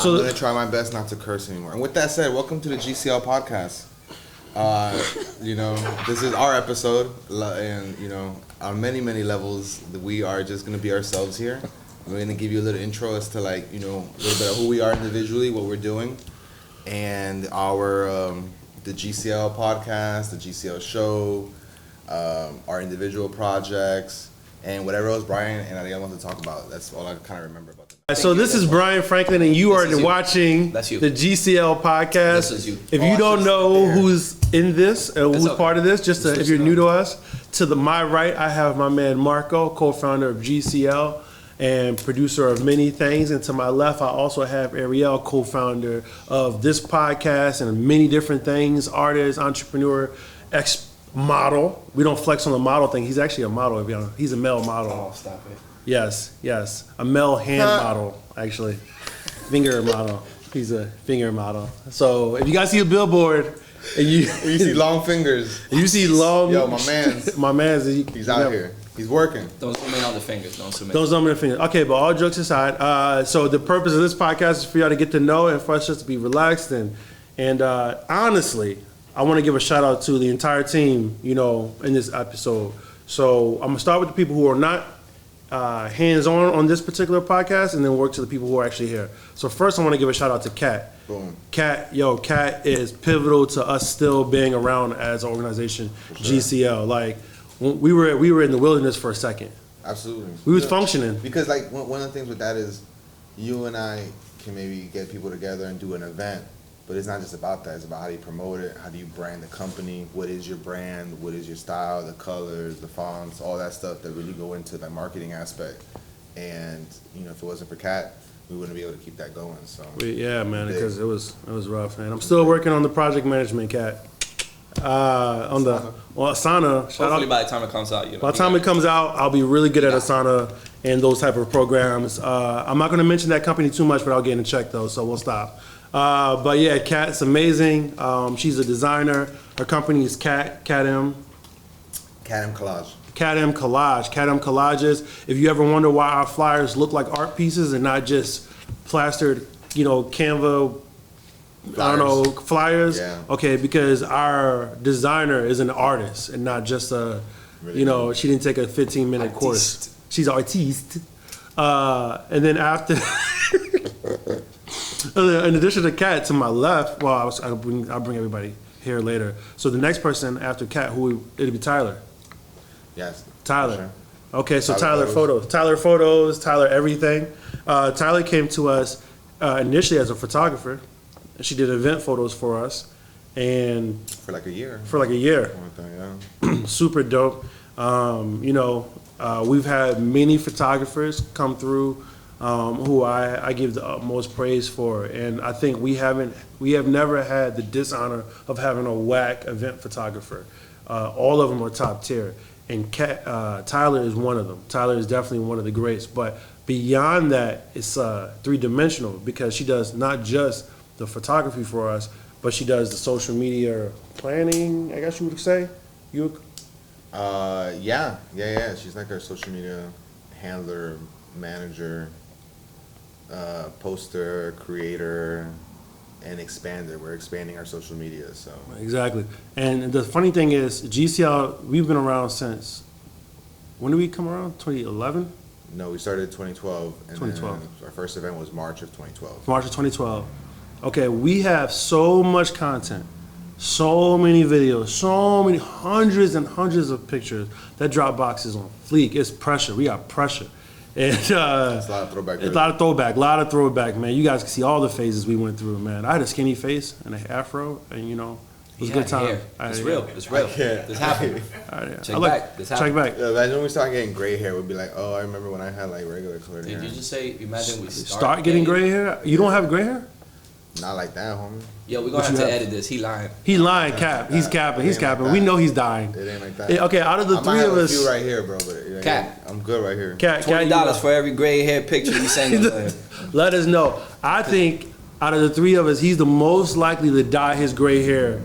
I'm going to try my best not to curse anymore. And with that said, welcome to the Gcl Podcast. This is our episode, and on many levels, we are just going to be ourselves here. We're going to give you a little intro as to a little bit of who we are individually, what we're doing, and the GCL Podcast, the GCL Show, our individual projects, and whatever else Brian and I want to talk about. That's all I kind of remember about them. So this is Brian Franklin, and you are watching the GCL Podcast. This is you. If you don't know who's in this, who's part of this, if you're new to us, to my right, I have my man Marco, co-founder of GCL and producer of many things. And to my left, I also have Ariel, co-founder of this podcast and many different things, artist, entrepreneur, ex-model. We don't flex on the model thing. He's actually a model. He's a male model. Oh, stop it. Yes. A male hand model, actually. Finger model. He's a finger model. So if you guys see a billboard and you see long fingers. You see long... Yo, my man's he's out here. He's working. Don't zoom in on the fingers. Don't zoom in the fingers. Okay, but all jokes aside, so the purpose of this podcast is for y'all to get to know and for us just to be relaxed. And honestly, I want to give a shout out to the entire team, in this episode. So I'm going to start with the people who are not hands-on on this particular podcast, and then work to the people who are actually here. So first, I want to give a shout out to Kat. Boom. Kat is pivotal to us still being around as an organization, sure. GCL. Like we were in the wilderness for a second. Absolutely. We was functioning because one of the things with that is you and I can maybe get people together and do an event. But it's not just about that. It's about how do you promote it, how do you brand the company, what is your brand, what is your style, the colors, the fonts, all that stuff that really go into the marketing aspect. And if it wasn't for Kat, we wouldn't be able to keep that going. So yeah, man, because it was rough, man. I'm still working on the project management, Kat. Asana. Hopefully by the time it comes out, by the time it comes out, I'll be really good at Asana and those type of programs. I'm not going to mention that company too much, but I'll get in a check though, so we'll stop. But yeah, Kat's amazing. She's a designer. Her company is Cat M Collage. Cat M Collages. If you ever wonder why our flyers look like art pieces and not just plastered, Canva, flyers. Yeah. Okay, because our designer is an artist and not just really she didn't take a 15-minute course. She's an artiste. And then after. In addition to Kat, to my left, I'll bring everybody here later. So the next person after Kat, it'll be Tyler. Yes. Tyler. Sure. Okay, so Tyler Photos. Tyler everything. Tyler came to us initially as a photographer. She did event photos for us, and for like a year. Yeah. Super dope. We've had many photographers come through. Who I give the utmost praise for, and I think we have never had the dishonor of having a whack event photographer. All of them are top tier, and Tyler is one of them. Tyler is definitely one of the greats, but beyond that, it's three-dimensional because she does not just the photography for us, but she does the social media planning, I guess you would say. Yeah. She's like our social media handler, manager, poster, creator, and expander. We're expanding our social media, so. Exactly. And the funny thing is, GCL, we've been around since, when did we come around? 2011? No, we started in 2012. And 2012. Then our first event was March of 2012. March of 2012. Okay, we have so much content, so many videos, so many hundreds and hundreds of pictures. That Dropbox is on fleek. It's pressure. We got pressure. And it's a lot of throwback. It's a lot of throwback, man. You guys can see all the phases we went through, man. I had a skinny face and an afro, and it was a good time. It's real. It's This happened. Check back. Yeah, imagine when we start getting gray hair, we'd be like, oh, I remember when I had like regular colored hair. Did you just say? Imagine we start getting gray hair. You don't have gray hair? Not like that, homie. Yo, we're gonna have to edit this. He lying. Cap. He's capping. He's capping. We know he's dying. It ain't like that. Okay, out of the three of us, a few right here, bro. But Cap. I'm good right here. $20 for every gray hair picture you send us. Let us know. I think out of the three of us, he's the most likely to dye his gray hair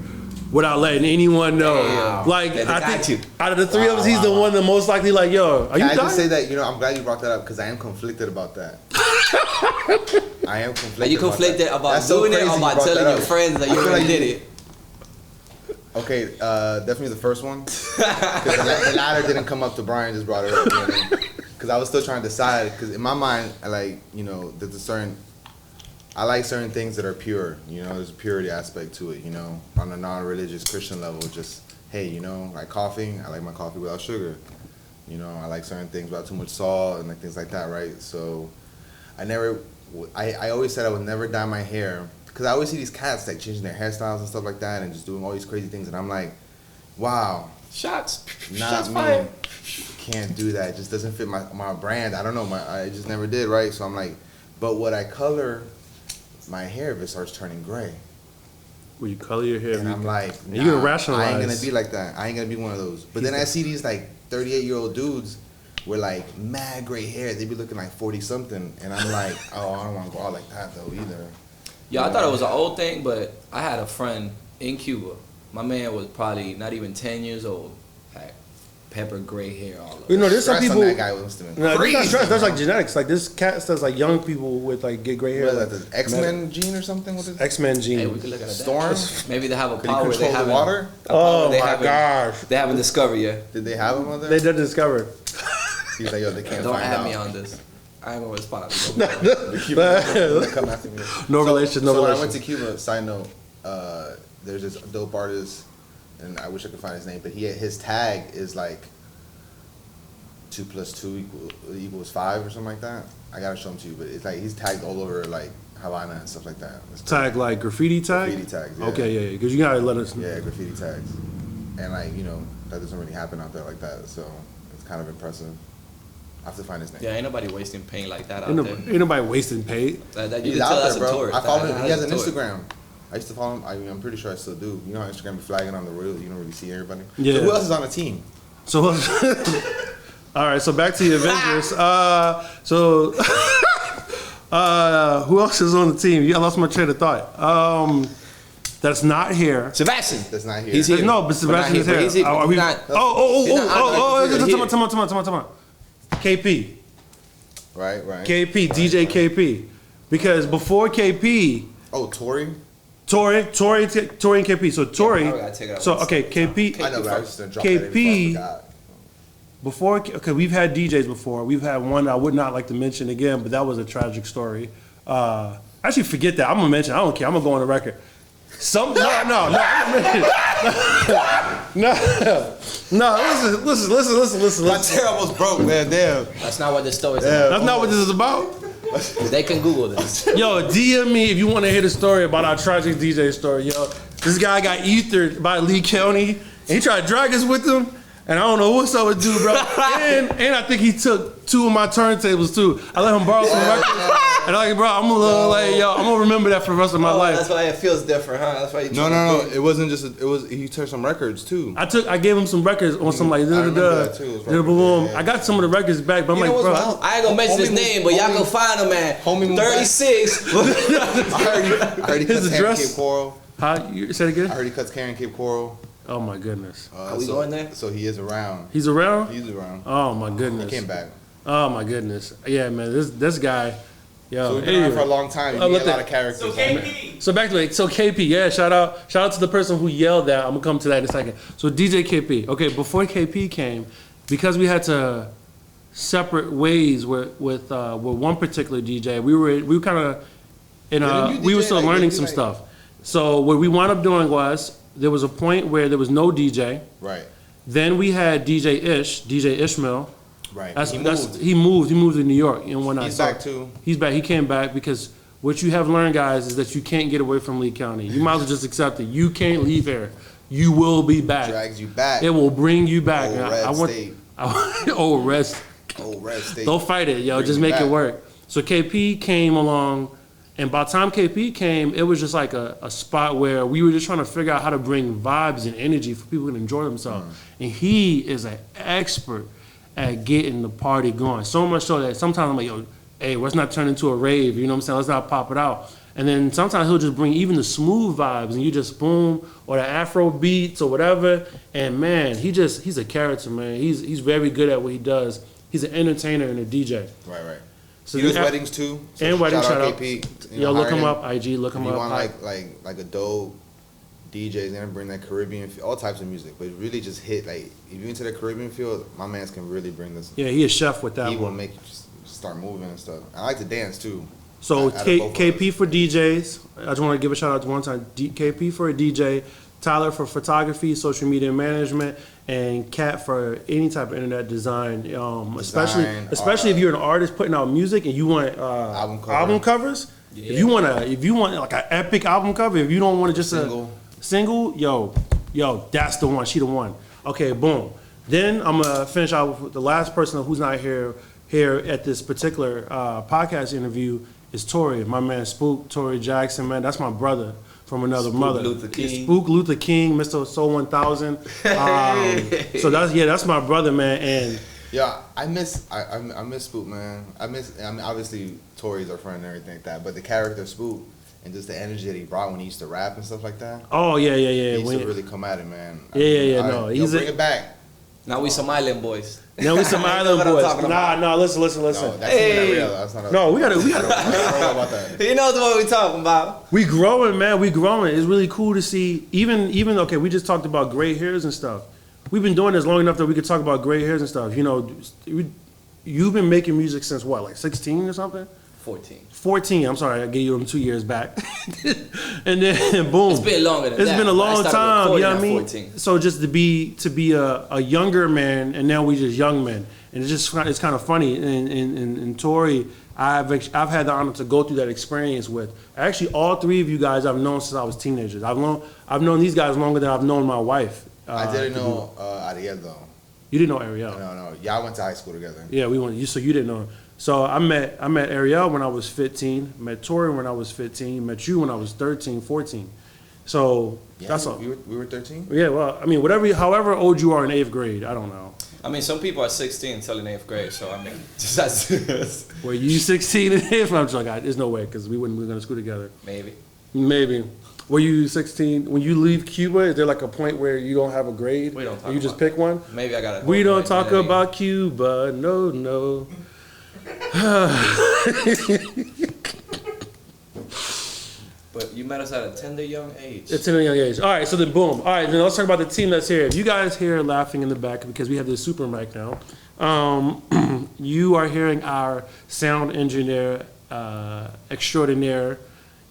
without letting anyone know. Damn. Like, I think out of the three of us, he's the one that most likely like, yo, are you I dying? just say that, I'm glad you brought that up because I am conflicted about that. I am conflicted. Are you conflicted about That's so doing it crazy or you about brought telling that your up. friends that I you feel already like did it? Okay, definitely the first one. 'Cause the latter didn't come up to Brian, just brought it up. Because I was still trying to decide. Because in my mind, I like, there's a certain, I like certain things that are pure. There's a purity aspect to it. On a non-religious Christian level, just hey, like coffee. I like my coffee without sugar. I like certain things without too much salt and like things like that, right? So, I always said I would never dye my hair. Because I always see these cats like changing their hairstyles and stuff like that and just doing all these crazy things. And I'm like, wow. Shots. Not Shots me. fired. Can't do that. It just doesn't fit my brand. I don't know. I just never did, right? So I'm like, but would I color my hair if it starts turning gray? Will you color your hair? And I'm like, you're gonna rationalize. I ain't gonna be like that. I ain't gonna be one of those. But then I see these like 38-year-old dudes with like mad gray hair. They be looking like 40-something. And I'm like, oh, I don't want to go out like that though either. Yo, I thought it was an old thing, but I had a friend in Cuba. My man was probably not even 10 years old. Had pepper gray hair all over. There's some Stress people. on that guy must have been No, crazy. that's not stress. That's like genetics. Like this cat says, like young people with like get gray hair. What is Like that, the X-Men gene or something? What is it? X-Men gene. Hey, we could look at Storm? that. Maybe they have a Could you power they control the haven't. water? a power Oh they my haven't- gosh! They haven't discovered yet. Did they have him on there? They did discover. He's like, yo, they can't Don't find add out. me on this. I ain't gonna respond. The Cuban they come after me. No relation, no so when I relation. went to Cuba, side note, there's this dope artist, and I wish I could find his name, but his tag is like 2 + 2 equals 5 or something like that. I gotta show him to you, but it's like he's tagged all over like Havana and stuff like that. It's Tag like graffiti tag. Graffiti tags. Yeah. Okay, yeah, because you gotta let us. Yeah, graffiti tags, and like that doesn't really happen out there like that. So it's kind of impressive. I have to find his name. Yeah, ain't nobody wasting paint like that out Ain't, there. ain't nobody wasting paid. You He's can out tell there, that's a bro. tourist. I follow him. He has an That's a tourist. Instagram. I used to follow him. I'm pretty sure I still do. You know how Instagram be flagging on the reels? You don't really see everybody. Yeah. So who else is on the team? So, all right. So back to the Avengers. Who else is on the team? Yeah, I lost my train of thought. That's not here. Sebastian. That's not here. He's here. No, but Sebastian is But here. he's here. Are we? He's not- Oh! He's Come on. KP. Right. KP. DJ KP. Because before KP, Oh, Tory. Tory and KP. So Tory. Yeah, I gotta take it out. So okay, KP. I know, but I was just gonna drop that in before I KP. forgot. Before, okay, we've had DJs before. We've had one I would not like to mention again, but that was a tragic story. Actually, forget that. I'm gonna mention. I don't care. I'm gonna go on the record. No. I'm gonna mention Listen. My chair almost broke, man. Damn. That's not what this story is about. That's not what this is about. They can Google this. Yo, DM me if you want to hear the story about our tragic DJ story. Yo, this guy got ethered by Lee County, and he tried to drag us with him. And I don't know what's up with dude, bro. and I think he took 2 of my turntables too. I let him borrow some records. And I'm like, bro, I'm a little like, yo, I'm gonna remember that for the rest of my life. That's why it feels different, huh? That's why you No. It wasn't just. It was. He took some records too. I gave him some records on some like remember that too. It was records, boom. yeah. I got some of the records back, but I'm You know like, what's bro, wild? I ain't gonna mention his name, but y'all go find him at Homie moved 36. I heard he His cuts hair in address- Cape Coral. how you said it I again? heard he cuts hair in Cape Coral. Oh my goodness, Are we going there? So he is around. he's around. He's around. Oh my He goodness. came back. Oh my goodness. Yeah, man, this guy. Yo, So we've been around anyway. for a long time. You Oh, meet look a lot at- of characters. So KP. So back to it. So KP, yeah, shout out to the person who yelled that. I'm gonna come to that in a second. So DJ KP. Okay, before KP came, because we had to separate ways with one particular DJ, we were kind of in Didn't you we were DJ? still Like, learning didn't you some like- stuff. So what we wound up doing was there was a point where there was no DJ. Right. Then we had DJ Ishmael. Right. He moved to New York and whatnot. He's So back too. He's back. He came back because what you have learned, guys, is that you can't get away from Lee County. You might as well just accept it. You can't leave here. You will be back. Drags you back. It will bring you back. Old And Red I want. State. Old Red. Old Red State. Don't fight it, yo. Bring Just you make it back. work. So KP came along, and by the time KP came, it was just like a spot where we were just trying to figure out how to bring vibes and energy for people to enjoy themselves. And he is an expert at getting the party going. So much so that sometimes I'm like, yo, hey, let's not turn into a rave, you know what I'm saying? Let's not pop it out. And then sometimes he'll just bring even the smooth vibes and you just boom, or the Afro beats or whatever. And man, he's a character, man. He's very good at what he does. He's an entertainer and a DJ. Right. So he does weddings too. So and weddings. Shout out. KP. Yo, look him up. IG, look him up. You want like a dope DJ's gonna bring that Caribbean, all types of music, but really just hit like if you're into the Caribbean field, my man's can really bring this. Yeah, he a chef with that. He will make you just start moving and stuff. I like to dance too. So KP for DJs. I just want to give a shout out to one time. KP for a DJ, Tyler for photography, social media management, and Kat for any type of internet design. Especially if you're an artist putting out music and you want album covers. Yeah. If you want like an epic album cover, if you don't want to just a single, yo, that's the one. She the one. Okay, boom. Then I'm gonna finish out with the last person who's not here at this particular podcast interview is Tory, my man Spook, Tory Jackson, man. That's my brother from another mother. Spook Luther King, Mr. Soul 1000. So that's my brother, man. And yeah, I miss Spook, man. I mean, obviously Tory's our friend and everything like that, but the character Spook and just the energy that he brought when he used to rap and stuff like that. Oh yeah. He used to really come at it, man. Bring it back. Now we some island boys. Now we some island boys. Nah, listen. No, that's real. That's not no, we gotta. I don't know about that. You know what we talking about. We growing, man. We growing. It's really cool to see. Even okay, we just talked about gray hairs and stuff. We've been doing this long enough that we could talk about gray hairs and stuff. You know, you've been making music since what, like 16 or something? 14. I'm sorry, I gave you them 2 years back. And then boom. It's been longer than that. It's been a long time, you know what I mean? 14. So just to be a younger man, and now we just young men. And it's kind of funny. And Tory, I've had the honor to go through that experience with. Actually, all three of you guys I've known since I was teenagers. I've known these guys longer than I've known my wife. I didn't know Ariel though. You didn't know Ariel? No. Y'all went to high school together. Yeah, we went. So you didn't know him. So I met Ariel when I was 15. Met Tori when I was 15. Met you when I was 13, 14. So that's all. We were 13. Yeah. Well, I mean, however old you are in 8th grade, I don't know. I mean, some people are 16 till in 8th grade. So I mean, that's. Were you 16 in 8th? I'm just like, there's no way because we were going to school together. Maybe. Were you 16? When you leave Cuba, is there like a point where you don't have a grade? We don't talk you just pick one? Maybe I got it. We don't talk about Cuba. No. But you met us at a tender young age. A tender young age. All right, so then boom. All right, then let's talk about the team that's here. You guys hear laughing in the back because we have this super mic now. You are hearing our sound engineer extraordinaire,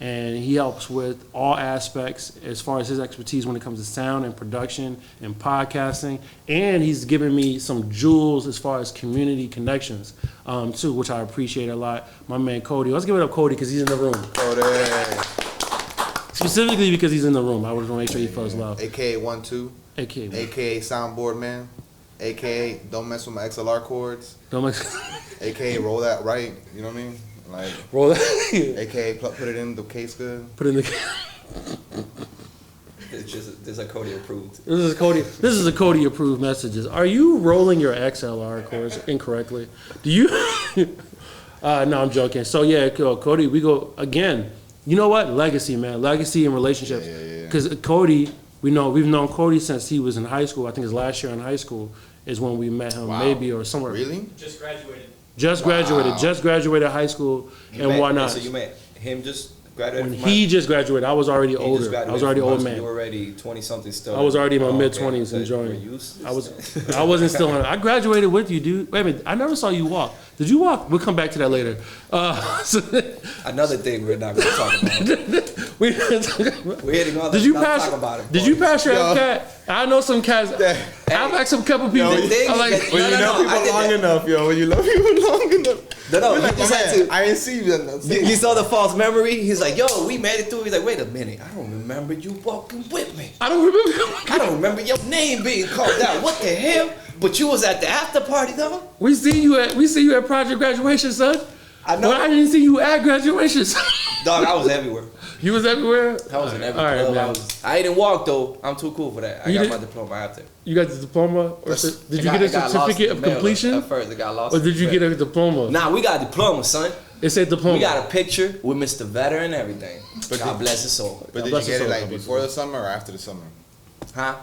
and he helps with all aspects as far as his expertise when it comes to sound and production and podcasting. And he's given me some jewels as far as community connections, too, which I appreciate a lot. My man Cody. Let's give it up, Cody, because he's in the room. Cody. Specifically because he's in the room. I would want to make sure he feels love. AKA 1-2. AKA soundboard man. AKA don't mess with my XLR cords. AKA roll that right. You know what I mean? Like roll that. AKA put it in the case good. Put it in the. This is a Cody approved. This is a Cody approved messages. Are you rolling your XLR cords incorrectly? Do you? No, I'm joking. So yeah, Cody, we go again. You know what? Legacy, man. Legacy and relationships. Because Cody, we've known Cody since he was in high school. I think his last year in high school is when we met him, maybe, or somewhere. Really? Just graduated. Just graduated high school and whatnot. So you met him just graduated? When he just graduated, I was already older. I was already old man. You were already 20-something still. I was already in my mid-20s enjoying. I wasn't still on it. I graduated with you, dude. Wait a minute. I never saw you walk. Did you walk? We'll come back to that later. Another thing we're not going to talk about. We're hitting all the talk about it. Did you pass your cat? I know some cats. I've asked some couple people. When you know people long enough, yo. When you love people long enough. No, he just had to. I ain't see you enough. He saw the false memory. He's like, yo, we made it through. He's like, wait a minute. I don't remember you walking with me. I don't remember your name being called out. What the hell? But you was at the after party though. We see you at project graduation, son. I know. But I didn't see you at graduation, son. Dog, I was everywhere. You was everywhere? I was in every club. I didn't walk though. I'm too cool for that. I got my diploma after. You got the diploma? Or did you get a certificate of completion? At first, it got lost. Or did you get a diploma? Nah, we got a diploma, son. It said diploma. We got a picture with Mr. Vetter and everything. But God bless his soul. But did you get it like before the summer or after the summer? Huh?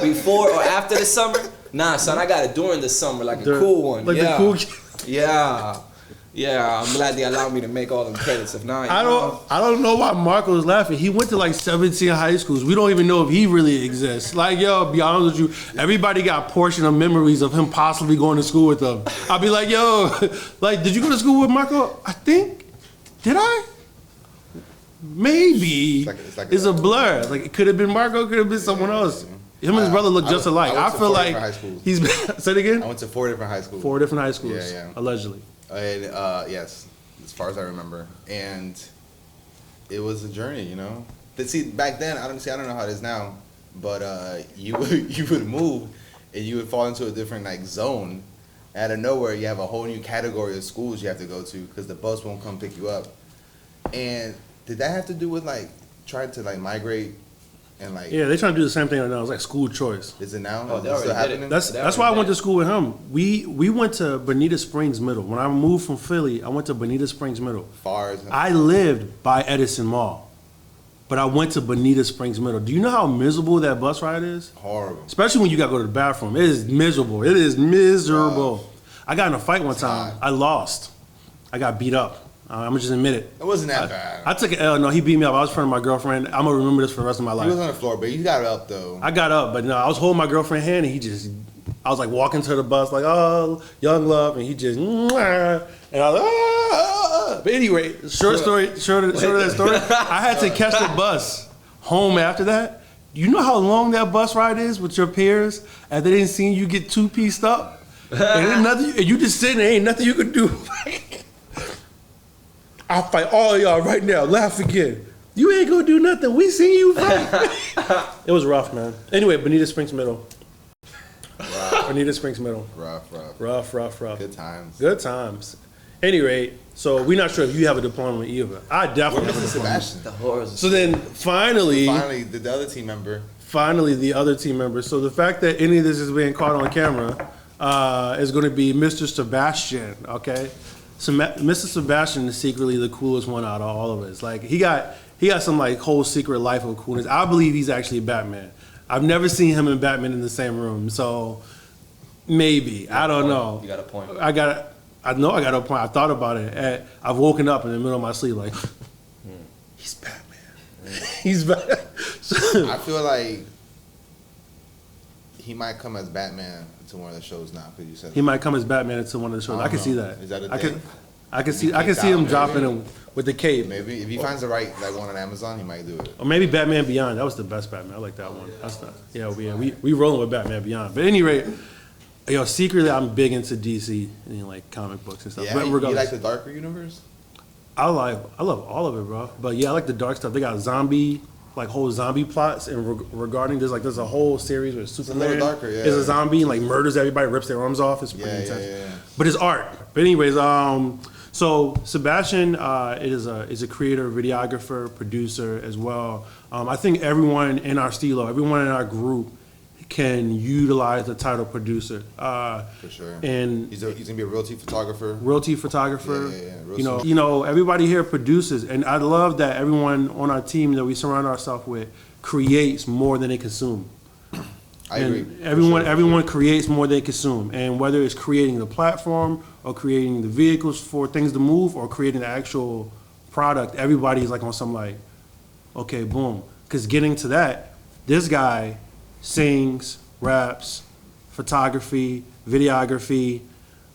Before or after the summer? Nah, son, I got it during the summer, like a cool one. Like the cool. Yeah. Yeah, I'm glad they allowed me to make all them credits. If not, I don't know why Marco is laughing. He went to like 17 high schools. We don't even know if he really exists. Like, yo, be honest with you, everybody got a portion of memories of him possibly going to school with them. I'll be like, yo, like, did you go to school with Marco? I think. Did I? Maybe. It's a blur. Like, it could have been Marco, could have been someone else. Him and his brother look just alike. I feel like he's been, say it again? I went to 4 different high schools. 4 different high schools, yeah. allegedly. And, yes, as far as I remember. And it was a journey, you know? But see, back then, I don't know how it is now, but you would move and you would fall into a different like zone. Out of nowhere, you have a whole new category of schools you have to go to because the bus won't come pick you up. And did that have to do with like trying to like migrate and like? Yeah, they trying to do the same thing right now. It's like school choice. Is it now? Oh, is it still happening? That's why I went to school with him. We went to Bonita Springs Middle. When I moved from Philly, I went to Bonita Springs Middle. Far as I lived by Edison Mall, but I went to Bonita Springs Middle. Do you know how miserable that bus ride is? horrible. Especially when you got to go to the bathroom. It is miserable. It is miserable. I got in a fight one time. I lost. I got beat up. I'm gonna just admit it. It wasn't that bad. I took an L. No, he beat me up. I was in front of my girlfriend. I'm gonna remember this for the rest of my life. He was on the floor, but you got up though. I got up, but no, I was holding my girlfriend's hand, and I was like walking to the bus, like, oh, young love, and he just, and I was like, ah. But anyway, short of that story, I had to catch the bus home after that. You know how long that bus ride is with your peers, and they didn't see you get 2-pieced up, and you just sitting there, ain't nothing you could do. I'll fight all of y'all right now. Laugh again. You ain't gonna do nothing. We seen you fight. It was rough, man. Anyway, Bonita Springs Middle. Bonita Springs Middle. Rough. Good times. Good times. Anyway, so we're not sure if you have a diploma either. I definitely have a diploma. Sebastian. The horrors. So then finally The other team member. the other team member. So the fact that any of this is being caught on camera is going to be Mr. Sebastian, okay? So Mr. Sebastian is secretly the coolest one out of all of us. Like he got some like whole secret life of coolness. I believe he's actually Batman. I've never seen him and Batman in the same room, so maybe I don't know. You got a point. I know I got a point. I thought about it. I've woken up in the middle of my sleep like, he's Batman. He's Batman. I feel like he might come as Batman to one of the shows now because you said he might come as Batman into one of the shows. I can see that. Is that a thing? I can see him dropping him with the cape. Maybe if he finds the right like one on Amazon, he might do it. Or maybe Batman Beyond. That was the best Batman. I like that one. That's not. Yeah, we rolling with Batman Beyond. But at any rate, yo, secretly I'm big into DC and like comic books and stuff. Yeah, but you regardless, like the darker universe? I love all of it, bro. But yeah, I like the dark stuff. They got whole zombie plots and regarding there's a whole series where Superman little darker, yeah. is a zombie and like murders everybody, rips their arms off. It's pretty intense. Yeah. But it's art. But anyways, so Sebastian is a creator, videographer, producer as well. I think everyone in our stilo, everyone in our group can utilize the title producer. For sure. And he's gonna be a realty photographer. Yeah. You know, everybody here produces, and I love that everyone on our team that we surround ourselves with creates more than they consume. I agree. Everyone creates more than they consume, and whether it's creating the platform or creating the vehicles for things to move or creating the actual product, everybody's like on some like, okay, boom. Because getting to that, this guy sings, raps, photography, videography,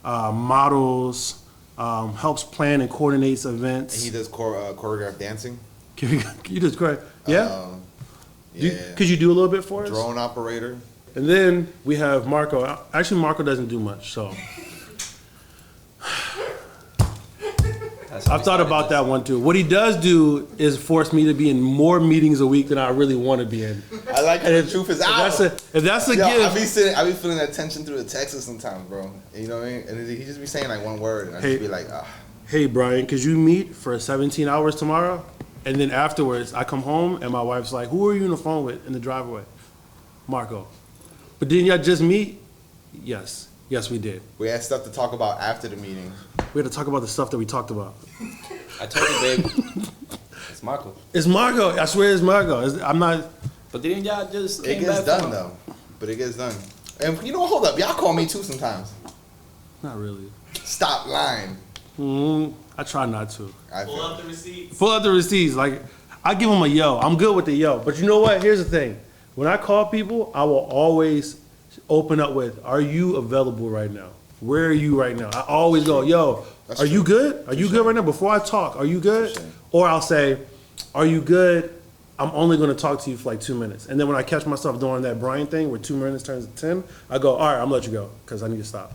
models, helps plan and coordinates events. And he does choreographed dancing. You just choreograph, yeah? Yeah. Could you do a little bit for us? Drone operator. And then we have Marco. Actually, Marco doesn't do much, so. I've thought about that one too. What he does do is force me to be in more meetings a week than I really want to be in. I like the truth is out. If that's a gift. I be feeling that tension through the text sometimes, bro. You know what I mean? And he just be saying like one word, and I just be like, ah. Hey, Brian, could you meet for 17 hours tomorrow? And then afterwards, I come home and my wife's like, who are you on the phone with in the driveway? Marco. But didn't y'all just meet? Yes, we did. We had stuff to talk about after the meeting. We had to talk about the stuff that we talked about. I told you, babe. It's Marco. It's Marco. I swear it's Marco. I'm not. But didn't y'all just It gets done, though. But it gets done. And you know, hold up. Y'all call me, too, sometimes. Not really. Stop lying. I try not to. Pull out the receipts. Pull out the receipts. Like, I give them a yo. I'm good with the yo. But you know what? Here's the thing. When I call people, I will always open up with, are you available right now? Where are you right now? I always go, yo, are you good? Are you good right now? Before I talk, are you good? Or I'll say, are you good? I'm only going to talk to you for like 2 minutes. And then when I catch myself doing that Brian thing where 2 minutes turns to 10, I go, all right, I'm going to let you go because I need to stop.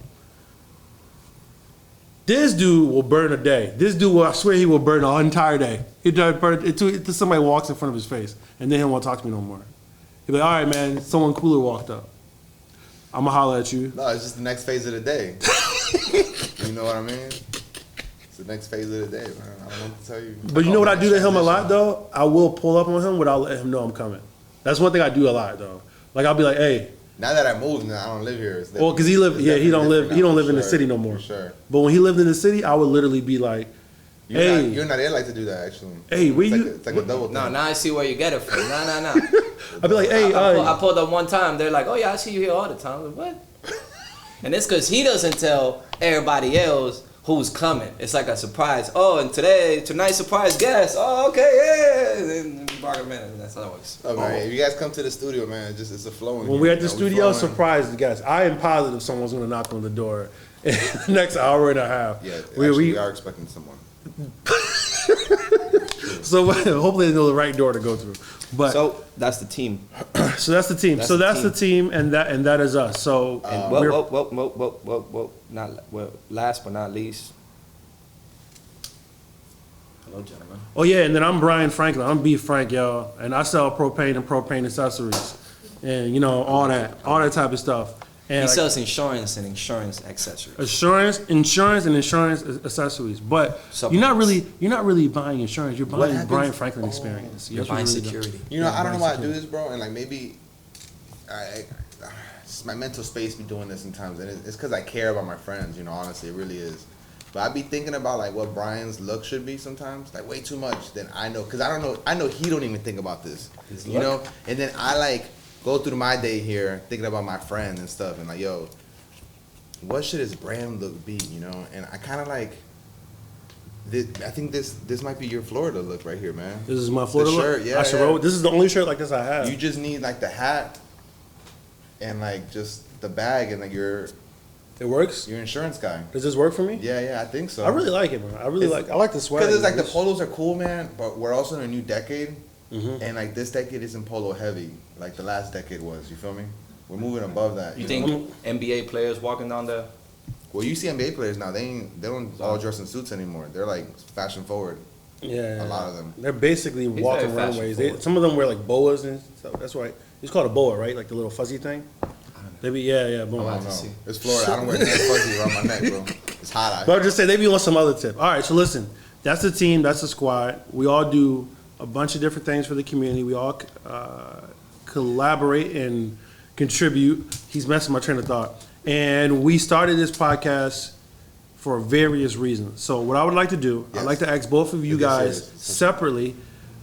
This dude will burn a day. This dude will, I swear he will burn an entire day. He'll burn until somebody walks in front of his face and then he won't talk to me no more. He'll be like, all right, man, someone cooler walked up. I'm going to holler at you. No, it's just the next phase of the day. You know what I mean? It's the next phase of the day, man. I don't know what to tell you. But you know what I do to him a lot, though? I will pull up on him without letting him know I'm coming. That's one thing I do a lot, though. Like, I'll be like, hey. Now that I moved, I don't live here. Well, because he don't live in the city no more. For sure. But when he lived in the city, I would literally be like, hey. You and Nadia like to do that, actually. Hey, where you? It's like a double thing. No, now I see where you get it from. No. I'd be like, hey. I pulled up one time. They're like, oh, yeah, I see you here all the time. I'm like, what? And it's because he doesn't tell everybody else who's coming. It's like a surprise. Oh, and tonight's surprise guest. Oh, okay, yeah. And that's how it works. Okay, if you guys come to the studio, man, it's a flowing. When we're at the studio, surprise the guys. I am positive someone's going to knock on the door in the next hour and a half. Yeah, we are expecting someone. So hopefully they know the right door to go through. But so that's the team. So that's the team. That's the team, and that is us. So last but not least. Hello, gentlemen. Oh yeah, and then I'm Brian Franklin. I'm B Frank, y'all, and I sell propane and propane accessories, and all that type of stuff. And he sells insurance and insurance accessories. Insurance and insurance accessories. But you're not really buying insurance. You're buying Brian Franklin experience. You're buying security. I don't know why I do this, bro. And like maybe, it's my mental space be doing this sometimes, and it's because I care about my friends. Honestly, it really is. But I be thinking about like what Brian's look should be sometimes, like way too much. Then I know, because I know he don't even think about this. And then I like go through my day here thinking about my friend and stuff, and like, yo, what should his brand look be, And I kind of like, I think this might be your Florida look right here, man. This is my Florida look? Shirt, yeah. This is the only shirt like this I have. You just need like the hat and like just the bag and like your insurance guy. Does this work for me? Yeah, I think so. I really like it, man. I like the swag. Because it's like the polos are cool, man, but we're also in a new decade. Mm-hmm. And like this decade isn't polo heavy like the last decade was. You feel me? We're moving above that. You think NBA players walking down the? Well, you see NBA players now. They don't all dress in suits anymore. They're like fashion forward. Yeah, a lot of them. They're basically walking runways. Some of them wear like boas and stuff. That's right. It's called a boa, right? Like the little fuzzy thing. They be boa. I don't know. It's Florida. I don't wear that fuzzy around my neck, bro. It's hot out here. But I'll just say they be on some other tip. All right, so listen. That's the team. That's the squad. We all do a bunch of different things for the community. We all collaborate and contribute. He's messing my train of thought. And we started this podcast for various reasons. So what I would like to do, I'd like to ask both of you guys separately,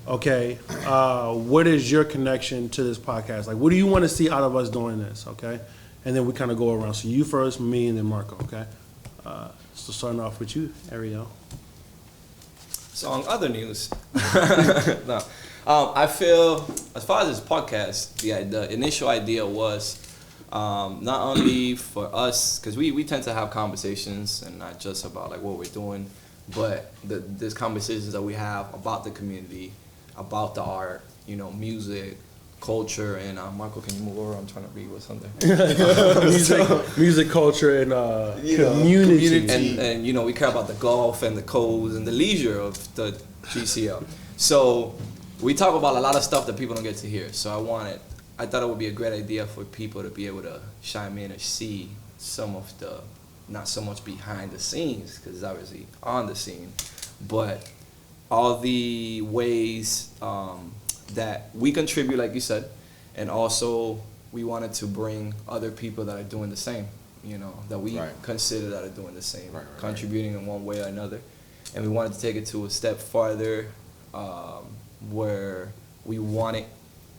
okay, what is your connection to this podcast? Like, what do you want to see out of us doing this, okay? And then we kind of go around. So you first, me, and then Marco, okay? So starting off with you, Ariel. So on other news, no, I feel as far as this podcast, the initial idea was not only for us, because we tend to have conversations and not just about like what we're doing, but there's conversations that we have about the community, about the art, music, culture, and Marco, can you move over? I'm trying to read what's under. music, culture, and community. And we care about the golf and the codes and the leisure of the GCL. So we talk about a lot of stuff that people don't get to hear. So I thought it would be a great idea for people to be able to chime in and see some of the, not so much behind the scenes, because it's obviously on the scene, but all the ways that we contribute, like you said, and also we wanted to bring other people that are doing the same, that we consider that are doing the same, contributing in one way or another. And we wanted to take it to a step farther, where we wanted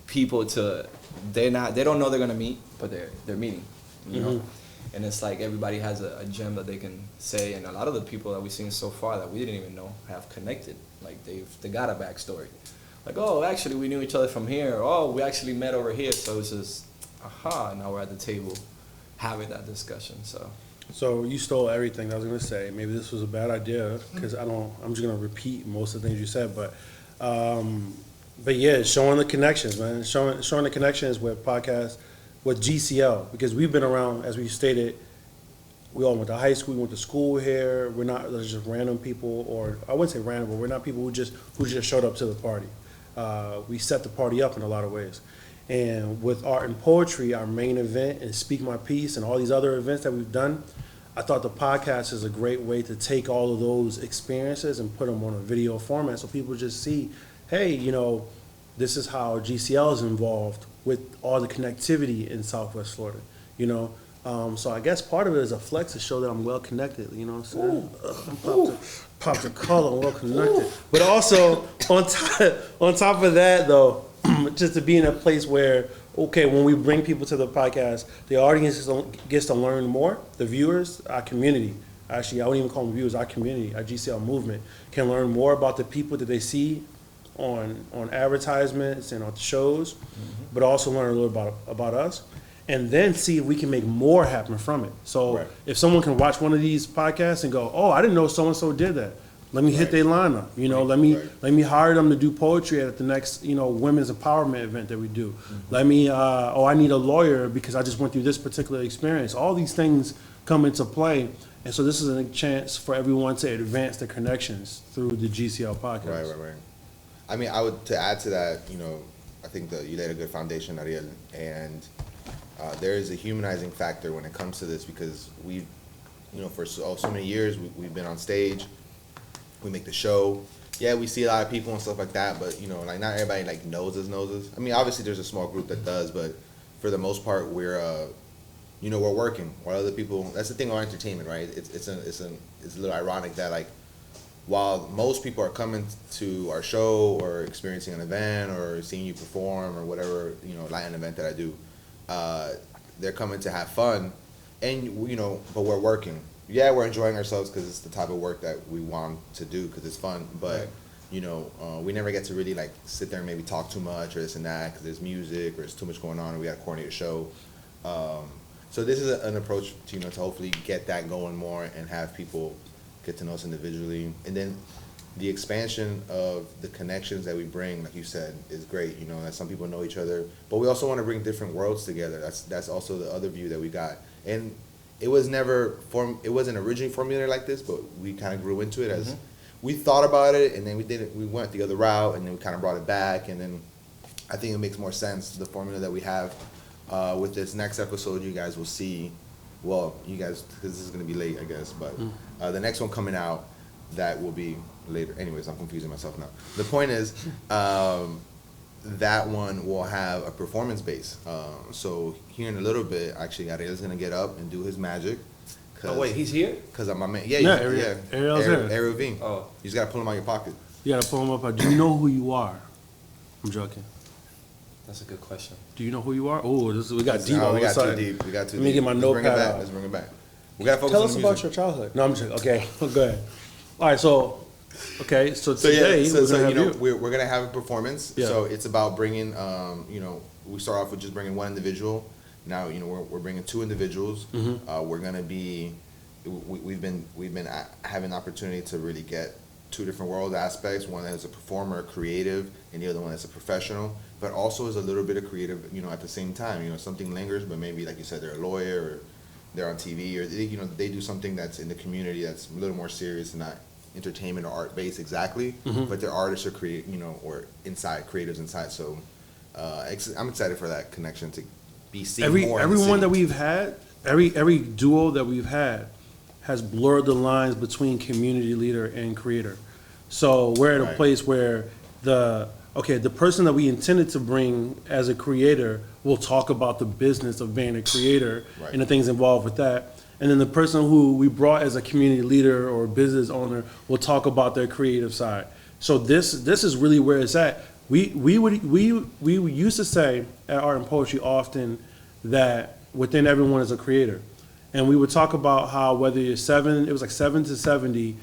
people to, they don't know they're gonna meet, but they're meeting, And it's like everybody has a gem that they can say, and a lot of the people that we've seen so far that we didn't even know have connected. Like they got a backstory. Like, oh, actually we knew each other from here. Oh, we actually met over here. So it's just, now we're at the table having that discussion. So you stole everything I was gonna say. Maybe this was a bad idea because I'm just gonna repeat most of the things you said, but yeah, showing the connections, man. Showing the connections with podcasts, with GCL, because we've been around, as we stated, we all went to high school, we went to school here. We're not just random people, or I wouldn't say random, but we're not people who just showed up to the party. We set the party up in a lot of ways. And with art and poetry, our main event, and Speak My Piece, and all these other events that we've done, I thought the podcast is a great way to take all of those experiences and put them on a video format so people just see, hey, this is how GCL is involved with all the connectivity in Southwest Florida, So I guess part of it is a flex to show that I'm well connected, what I'm saying? Pop the color, I'm well connected. But also, on top of that, though, just to be in a place where, okay, when we bring people to the podcast, the audience gets to learn more. The viewers, our community, actually, I wouldn't even call them viewers, our community, our GCL movement, can learn more about the people that they see on advertisements and on shows, but also learn a little about us, and then see if we can make more happen from it. So if someone can watch one of these podcasts and go, oh, I didn't know so-and-so did that. Let me hit their lineup, let me hire them to do poetry at the next, women's empowerment event that we do. Let me, I need a lawyer because I just went through this particular experience. All these things come into play. And so this is a chance for everyone to advance their connections through the GCL podcast. Right. I mean, to add to that, I think that you laid a good foundation, Ariel, and there is a humanizing factor when it comes to this because we've, for so many years, we've been on stage. We make the show. Yeah, we see a lot of people and stuff like that, but not everybody knows us. I mean, obviously there's a small group that does, but for the most part, we're we're working while other people. That's the thing about entertainment, right? It's a little ironic that while most people are coming to our show or experiencing an event or seeing you perform or whatever Latin event that I do, they're coming to have fun, and but we're working. Yeah, we're enjoying ourselves because it's the type of work that we want to do because it's fun. But we never get to really sit there and maybe talk too much or this and that because there's music or there's too much going on and we got to coordinate a show. So this is an approach to to hopefully get that going more and have people get to know us individually, and then the expansion of the connections that we bring, like you said, is great. That some people know each other, but we also want to bring different worlds together. That's also the other view that we got, and it was it wasn't originally formulated like this, but we kind of grew into it as we thought about it, and then we went the other route, and then we kind of brought it back, and then I think it makes more sense, the formula that we have. With this next episode, you guys will see, well, you guys, because this is going to be late, I guess, but the next one coming out, that will be later. Anyways, I'm confusing myself now. The point is, that one will have a performance base. So here in a little bit, actually, Ariel's going to get up and do his magic. Oh, wait, he's here? Because I'm my man. Ariel's here. Ariel Veen. Oh. You just got to pull him out of your pocket. You got to pull him up. Do you know who you are? I'm joking. That's a good question. Do you know who you are? Oh, we got deep. No, we got too deep. Let me get my notepad out. Let's bring it back. We got to focus Tell on us the about music. your childhood. No, I'm joking. Okay, go ahead. All right, so today we're gonna have a performance. Yeah. So it's about bringing, we start off with just bringing one individual. Now we're bringing two individuals. We're gonna be, we've been having the opportunity to really get two different world aspects. One that is a performer, a creative, and the other one that's a professional. But also is a little bit of creative, at the same time. Something lingers, but maybe like you said, they're a lawyer or they're on TV or they do something that's in the community that's a little more serious and not entertainment or art based exactly, but they're artists or or creatives inside. So I'm excited for that connection to be seen more. Everyone that we've had, every duo that we've had has blurred the lines between community leader and creator. So we're at a place where the person that we intended to bring as a creator will talk about the business of being a creator and the things involved with that. And then the person who we brought as a community leader or business owner will talk about their creative side. So this is really where it's at. We used to say at Art and Poetry often that within everyone is a creator. and we would talk about how whether you're 7 to 70,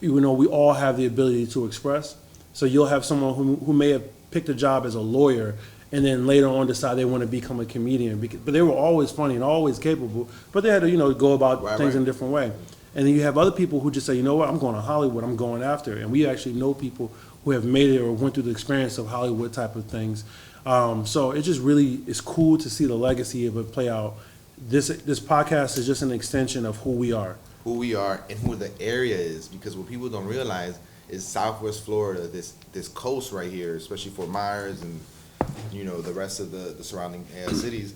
we all have the ability to express. So you'll have someone who may have picked a job as a lawyer and then later on decide they want to become a comedian. But they were always funny and always capable, but they had to, go about things in a different way. And then you have other people who just say, you know what, I'm going to Hollywood, I'm going after it. And we actually know people who have made it or went through the experience of Hollywood type of things. So it just really is cool to see the legacy of it play out. This podcast is just an extension of who we are. Who we are and who the area is, because what people don't realize is Southwest Florida, this coast right here, especially Fort Myers and the rest of the surrounding cities.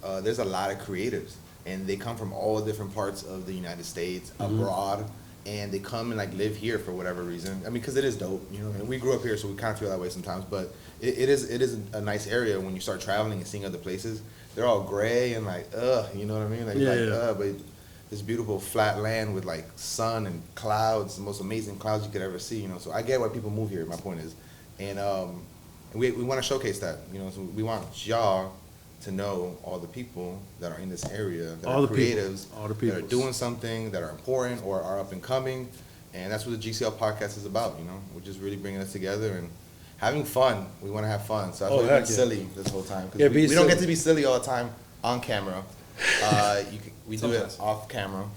There's a lot of creatives, and they come from all different parts of the United States, abroad, and they come and live here for whatever reason. I mean, because it is dope, and we grew up here, so we kind of feel that way sometimes. But it is a nice area when you start traveling and seeing other places. They're all gray and you know what I mean? But this beautiful flat land with sun and clouds, the most amazing clouds you could ever see. So I get why people move here. My point is, and we want to showcase that. So we want y'all to know all the people that are in this area, that are creatives, that are doing something, that are important or are up and coming, and that's what the Gcl Podcast is about. We're just really bringing us together and having fun. We want to have fun, so that's why we've been silly this whole time, because we don't get to be silly all the time on camera. We do it off camera,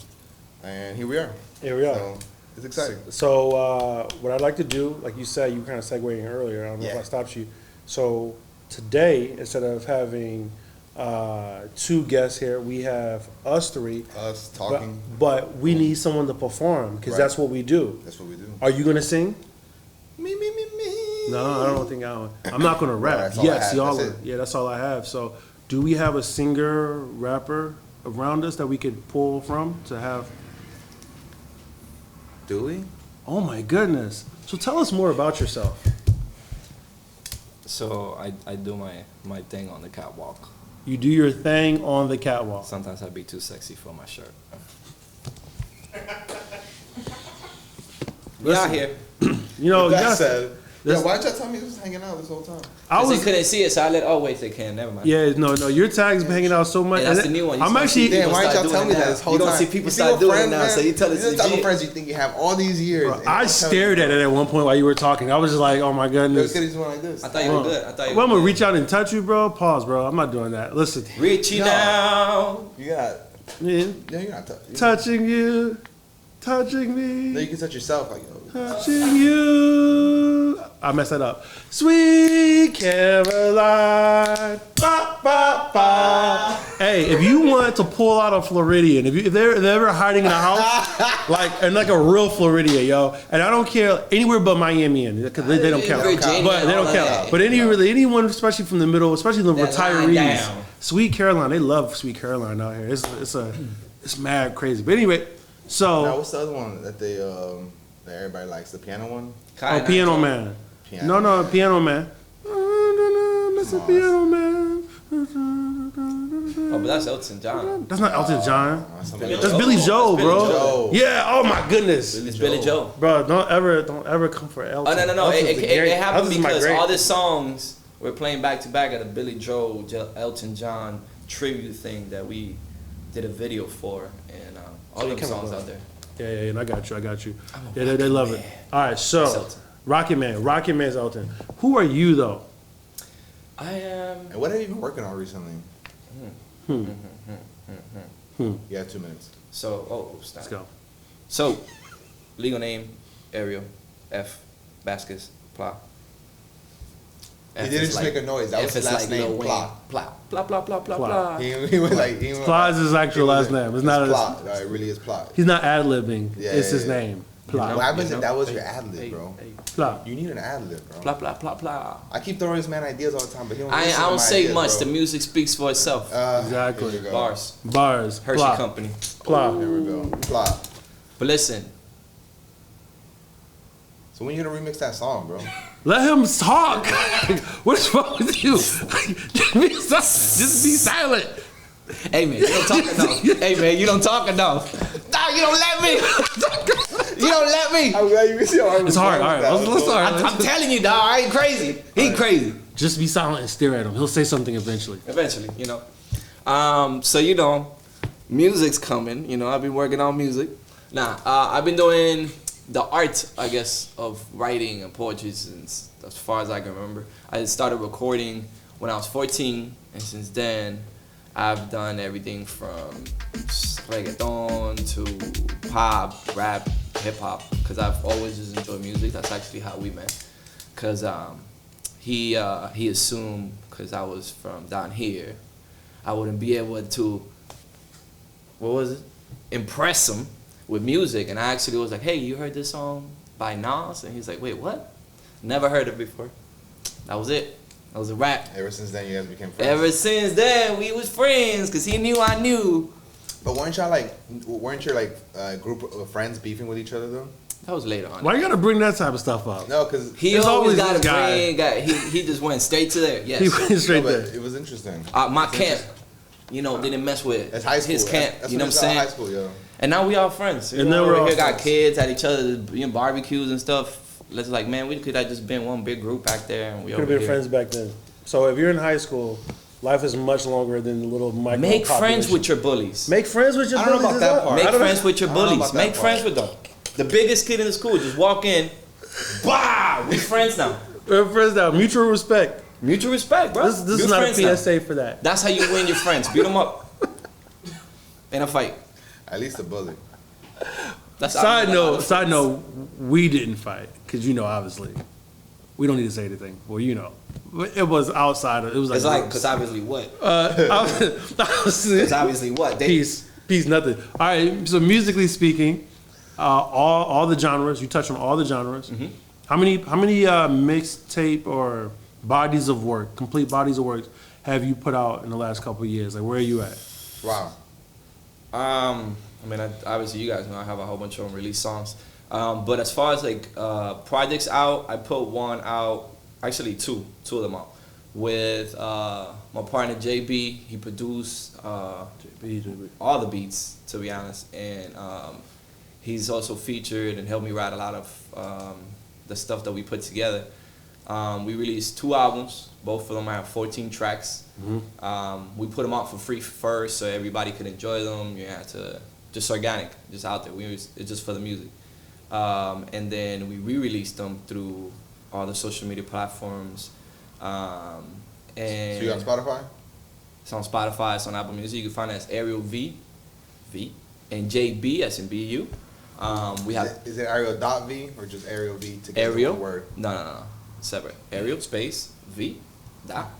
and here we are. So it's exciting. So what I'd like to do, like you said, you were kind of segueing earlier. I don't know if I stopped you. So today, instead of having 2 guests here, we have us 3. Us talking. But we need someone to perform, because that's what we do. That's what we do. Are you going to sing? Me. No, I don't think I'm not going to rap. Yes, y'all are. Yeah, that's all I have. So do we have a singer, rapper around us that we could pull from to have? Do we? Oh my goodness. So tell us more about yourself. So I do my thing on the catwalk. You do your thing on the catwalk. Sometimes I be too sexy for my shirt. We out here. That said, why'd y'all tell me you was hanging out this whole time? They couldn't see it, so I wait, they can. Never mind. Yeah, no, your tag's been hanging out so much. Hey, that's the new one. I'm actually. Damn, why didn't y'all tell me that this whole time? You don't see people start doing it now, so you tell us. These are the type of friends you think you have all these years. Bro, I stared at it at one point while you were talking. I was just like, oh my goodness. Like this. I thought you were good. I'm gonna reach out and touch you, bro. Pause, bro. I'm not doing that. Listen. Reaching out. You got. Yeah. No, you're not touching you. Touching me. No, you can touch yourself. Touching you. I messed that up. Sweet Caroline. Ba, ba, ba. Hey, if you want to pull out a Floridian, if they're ever hiding in a house, like a real Floridian, yo, and I don't care anywhere but Miami, because they don't count. But they don't count. But anyone, especially from the middle, especially the retirees, Sweet Caroline, they love Sweet Caroline out here. It's mad crazy. But anyway, so now what's the other one that that everybody likes? The piano one? Piano Man. No, Piano Man. Mr. Piano Man. Oh, but that's Elton John. That's not Elton John. That's Billy Joel, bro. Yeah. Oh my goodness. It's Billy Joel. Bro, don't ever come for Elton. Oh no. It happened because all the songs we're playing back to back at a Billy Joel, Elton John tribute thing that we did a video for, and all them songs out there. Yeah, and I got you. Yeah, they love it. All right, so Rocket Man's Elton. Who are you though? I am. And what have you been working on recently? You have 2 minutes. So, stop. Let's go. So, legal name, Ariel, F, Vasquez, Pla. He didn't just make a noise. That was his last name, Pla. Pla. He was like... Pla is his actual last name. It's not Pla. No, it really is Pla. He's not ad-libbing. It's his name. Pla. What happens if that was your ad-lib, bro? Pla. You need an ad-lib, bro. Pla. I keep throwing this man ideas all the time, but he don't I don't say much. Bro. The music speaks for itself. Exactly. Bars. Hershey Pla. Company. Pla. Here we go. Pla. But listen. So when you gonna remix that song, bro? Let him talk. What's wrong with you? Just be silent. Hey man, you don't talk enough. No, you don't let me. You don't let me. I'm glad you can see how it's hard. All right, let's start. I'm telling you, dog. I ain't crazy. He crazy. Just be silent and stare at him. He'll say something eventually. Eventually, So music's coming. You know, I've been working on music. I've been doing the art, I guess, of writing and poetry since as far as I can remember. I started recording when I was 14, and since then, I've done everything from reggaeton to pop, rap, hip hop, because I've always just enjoyed music. That's actually how we met. Because he assumed, because I was from down here, I wouldn't be able to, impress him with music. And I actually was like, hey, you heard this song by Nas? And he's like, wait, what? Never heard it before. That was it. That was a rap. Ever since then, you guys became friends? Ever since then, we was friends, because he knew I knew. But weren't your group of friends beefing with each other though? That was later on. Why you gotta bring that type of stuff up? No, because he always got to bring. He just went straight to there. Yes, he went straight there. It was interesting. My camp, didn't mess with That's high school. his camp. That's You know what I'm saying? High school, yo. And now we all friends. And now we're all here, got friends. kids at each other's barbecues and stuff. It's like, man, we could have just been one big group back there, and we Could have over been here. friends back then. So if you're in high school, life is much longer than the little micro Make friends population. with your bullies. Make friends with your I don't know bullies. about is that up. part. Make I don't know. friends with your I don't know bullies. about that Make part. friends with them. The biggest kid in the school, just walk in. Bah! We friends now. We're friends now. Mutual respect. Mutual respect, bro. This We is not a friends now. PSA for that. That's how you win your friends. Beat them up. In a fight. At least a bully. That's Side note, we didn't fight because obviously, we don't need to say anything. Well, it was outside of. It was like It's like, because obviously what? Because Because obviously what? peace, nothing. All right. So musically speaking, all the genres. You touched on all the genres. Mm-hmm. How many mixtape or bodies of work, complete bodies of work, have you put out in the last couple of years? Like, where are you at? Wow. Obviously you guys know I have a whole bunch of unreleased songs. But as far as projects out, I put one out, actually two of them out, with my partner JB. He produced JB. all the beats, to be honest, and he's also featured and helped me write a lot of the stuff that we put together. We released 2 albums. Both of them have 14 tracks. Mm-hmm. We put them out for free first, so everybody could enjoy them. You had to just organic, just out there. It's just for the music. And then we re-released them through all the social media platforms. And So you on Spotify? it's on Spotify. It's on Apple Music. You can find it as Ariel V, and JB as in BU. We have Is it Ariel.V or just Ariel V together? Ariel. One word. No. Separate. Ariel space V dot.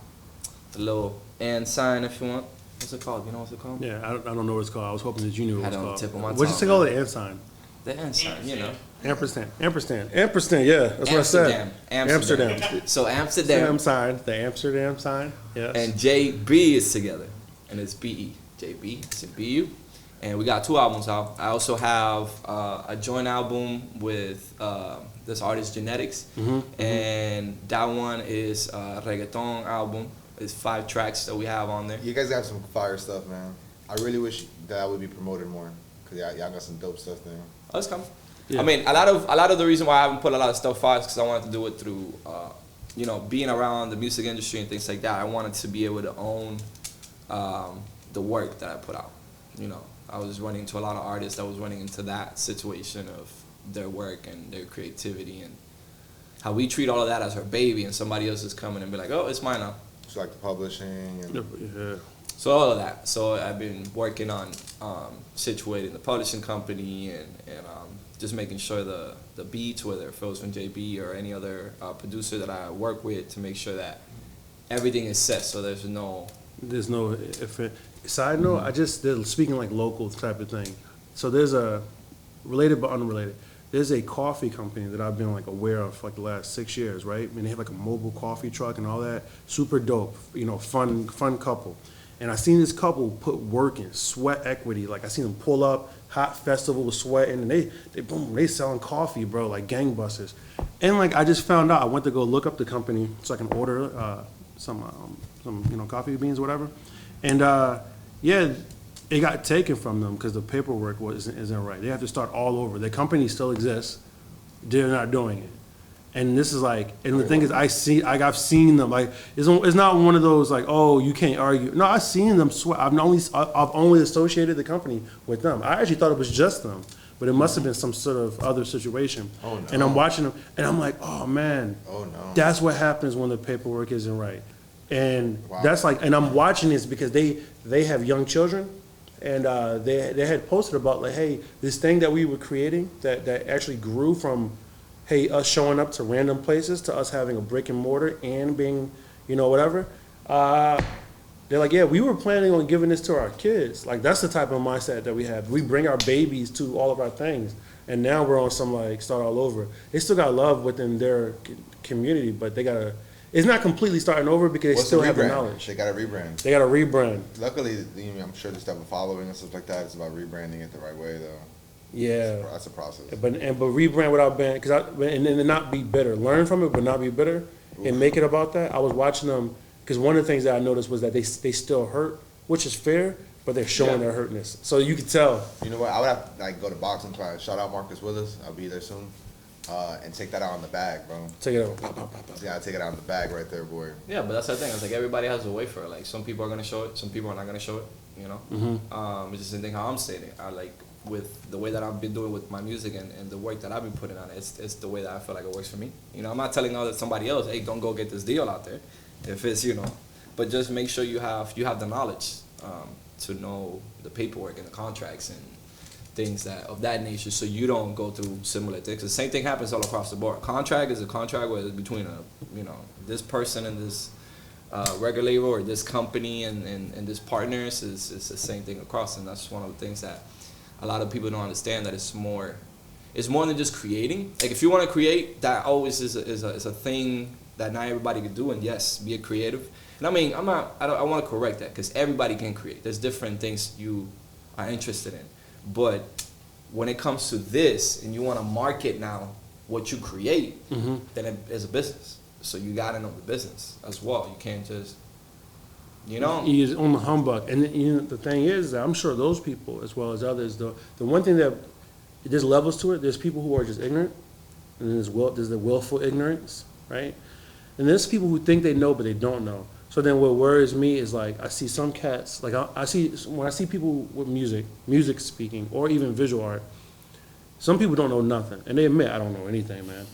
The little and sign if you want. What's it called? You know what's it called? Yeah, I don't know what it's called. I was hoping that you knew what Had it it on was the tip of my called. What'd you say tongue. called it? And sign. The and sign. You know. Ampersand. Yeah, that's what I said. Amsterdam. So Amsterdam Amsterdam sign. The Amsterdam sign. Yes. and JB is together, and it's BE. JB. It's in BU. And we got 2 albums out. I also have a joint album with this artist Genetics, and that one is a reggaeton album. It's 5 tracks that we have on there. You guys got some fire stuff, man. I really wish that would be promoted more, because y'all got some dope stuff there. Oh, it's coming. Yeah. I mean, a lot of the reason why I haven't put a lot of stuff out is because I wanted to do it through, being around the music industry and things like that. I wanted to be able to own the work that I put out. I was running into a lot of artists that was running into that situation of their work and their creativity and how we treat all of that as our baby, and somebody else is coming and be like, oh, it's mine now. So like the publishing and Yeah. So all of that. So I've been working on situating the publishing company and just making sure the beats, whether it goes from JB or any other producer that I work with, to make sure that everything is set. So there's no. Side note, they're speaking like local type of thing. So there's a related but unrelated. There's a coffee company that I've been aware of for the last 6 years, right? I mean, they have a mobile coffee truck and all that. Super dope, fun couple. And I seen this couple put work in, sweat equity. I seen them pull up, hot festival, sweating, and they selling coffee, bro, like gangbusters. And I just found out, I went to go look up the company so I can order some coffee beans or whatever. And it got taken from them because the paperwork isn't right. They have to start all over. The company still exists. They're not doing it. And this is like, and the thing is, I've seen them. Like, it's not one of those like, oh, you can't argue. No, I've seen them sweat. I've only associated the company with them. I actually thought it was just them, but it must have been some sort of other situation. Oh, no. And I'm watching them, and I'm like, oh man, Oh, no. that's what happens when the paperwork isn't right. And Wow. that's like, and I'm watching this because they have young children, and they had posted about like, hey, this thing that we were creating that actually grew from, hey, us showing up to random places to us having a brick and mortar and being, whatever. They're like, yeah, we were planning on giving this to our kids. Like, that's the type of mindset that we have. We bring our babies to all of our things, and now we're on some like start all over. They still got love within their community, but it's not completely starting over because they still have the knowledge. They got to rebrand. They got to rebrand. Luckily, I'm sure the stuff of following and stuff like that is about rebranding it the right way, though. Yeah. That's a process. But rebrand without being, and then not be bitter. Learn from it, but not be bitter, and make it about that. I was watching them because one of the things that I noticed was that they still hurt, which is fair, but they're showing their hurtness. So you could tell. You know what? I would have to like go to boxing class. Shout out Marcus Willis. I'll be there soon. And take that out on the bag, bro. Take it out. Yeah, take it out on the bag right there, boy. Yeah, but that's the thing. It's like everybody has a way for it. Like some people are gonna show it, some people are not gonna show it. It's just the thing how I'm stating. I like with the way that I've been doing with my music and the work that I've been putting on it. It's the way that I feel like it works for me. I'm not telling somebody else, hey, don't go get this deal out there. If it's but just make sure you have the knowledge to know the paperwork and the contracts and things that of that nature, so you don't go through similar things. The same thing happens all across the board. Contract is a contract where it's between this person and this record label or this company and this partners is the same thing across, and that's one of the things that a lot of people don't understand, that it's more than just creating. Like if you want to create, that always is a thing that not everybody can do, and yes, be a creative. And I mean, I want to correct that because everybody can create. There's different things you are interested in. But when it comes to this and you want to market now what you create, then it is a business. So you got to know the business as well. You can't just, You're on the humbug. And the thing is that I'm sure those people, as well as others, the one thing that there's levels to it. There's people who are just ignorant, and there's the willful ignorance, right? And there's people who think they know but they don't know. So then what worries me is like I see some cats, like when I see people with music speaking, or even visual art, some people don't know nothing. And they admit, I don't know anything, man.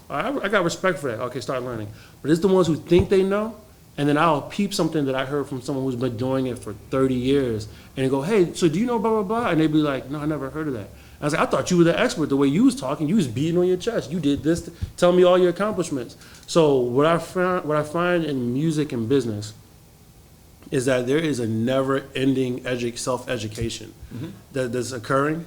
I got respect for that. Okay, start learning. But it's the ones who think they know, and then I'll peep something that I heard from someone who's been doing it for 30 years, and they go, hey, so do you know blah, blah, blah? And they'd be like, no, I never heard of that. I was like, I thought you were the expert. The way you was talking, you was beating on your chest. You did this. Tell me all your accomplishments. So what I find in music and business is that there is a never-ending self-education that's occurring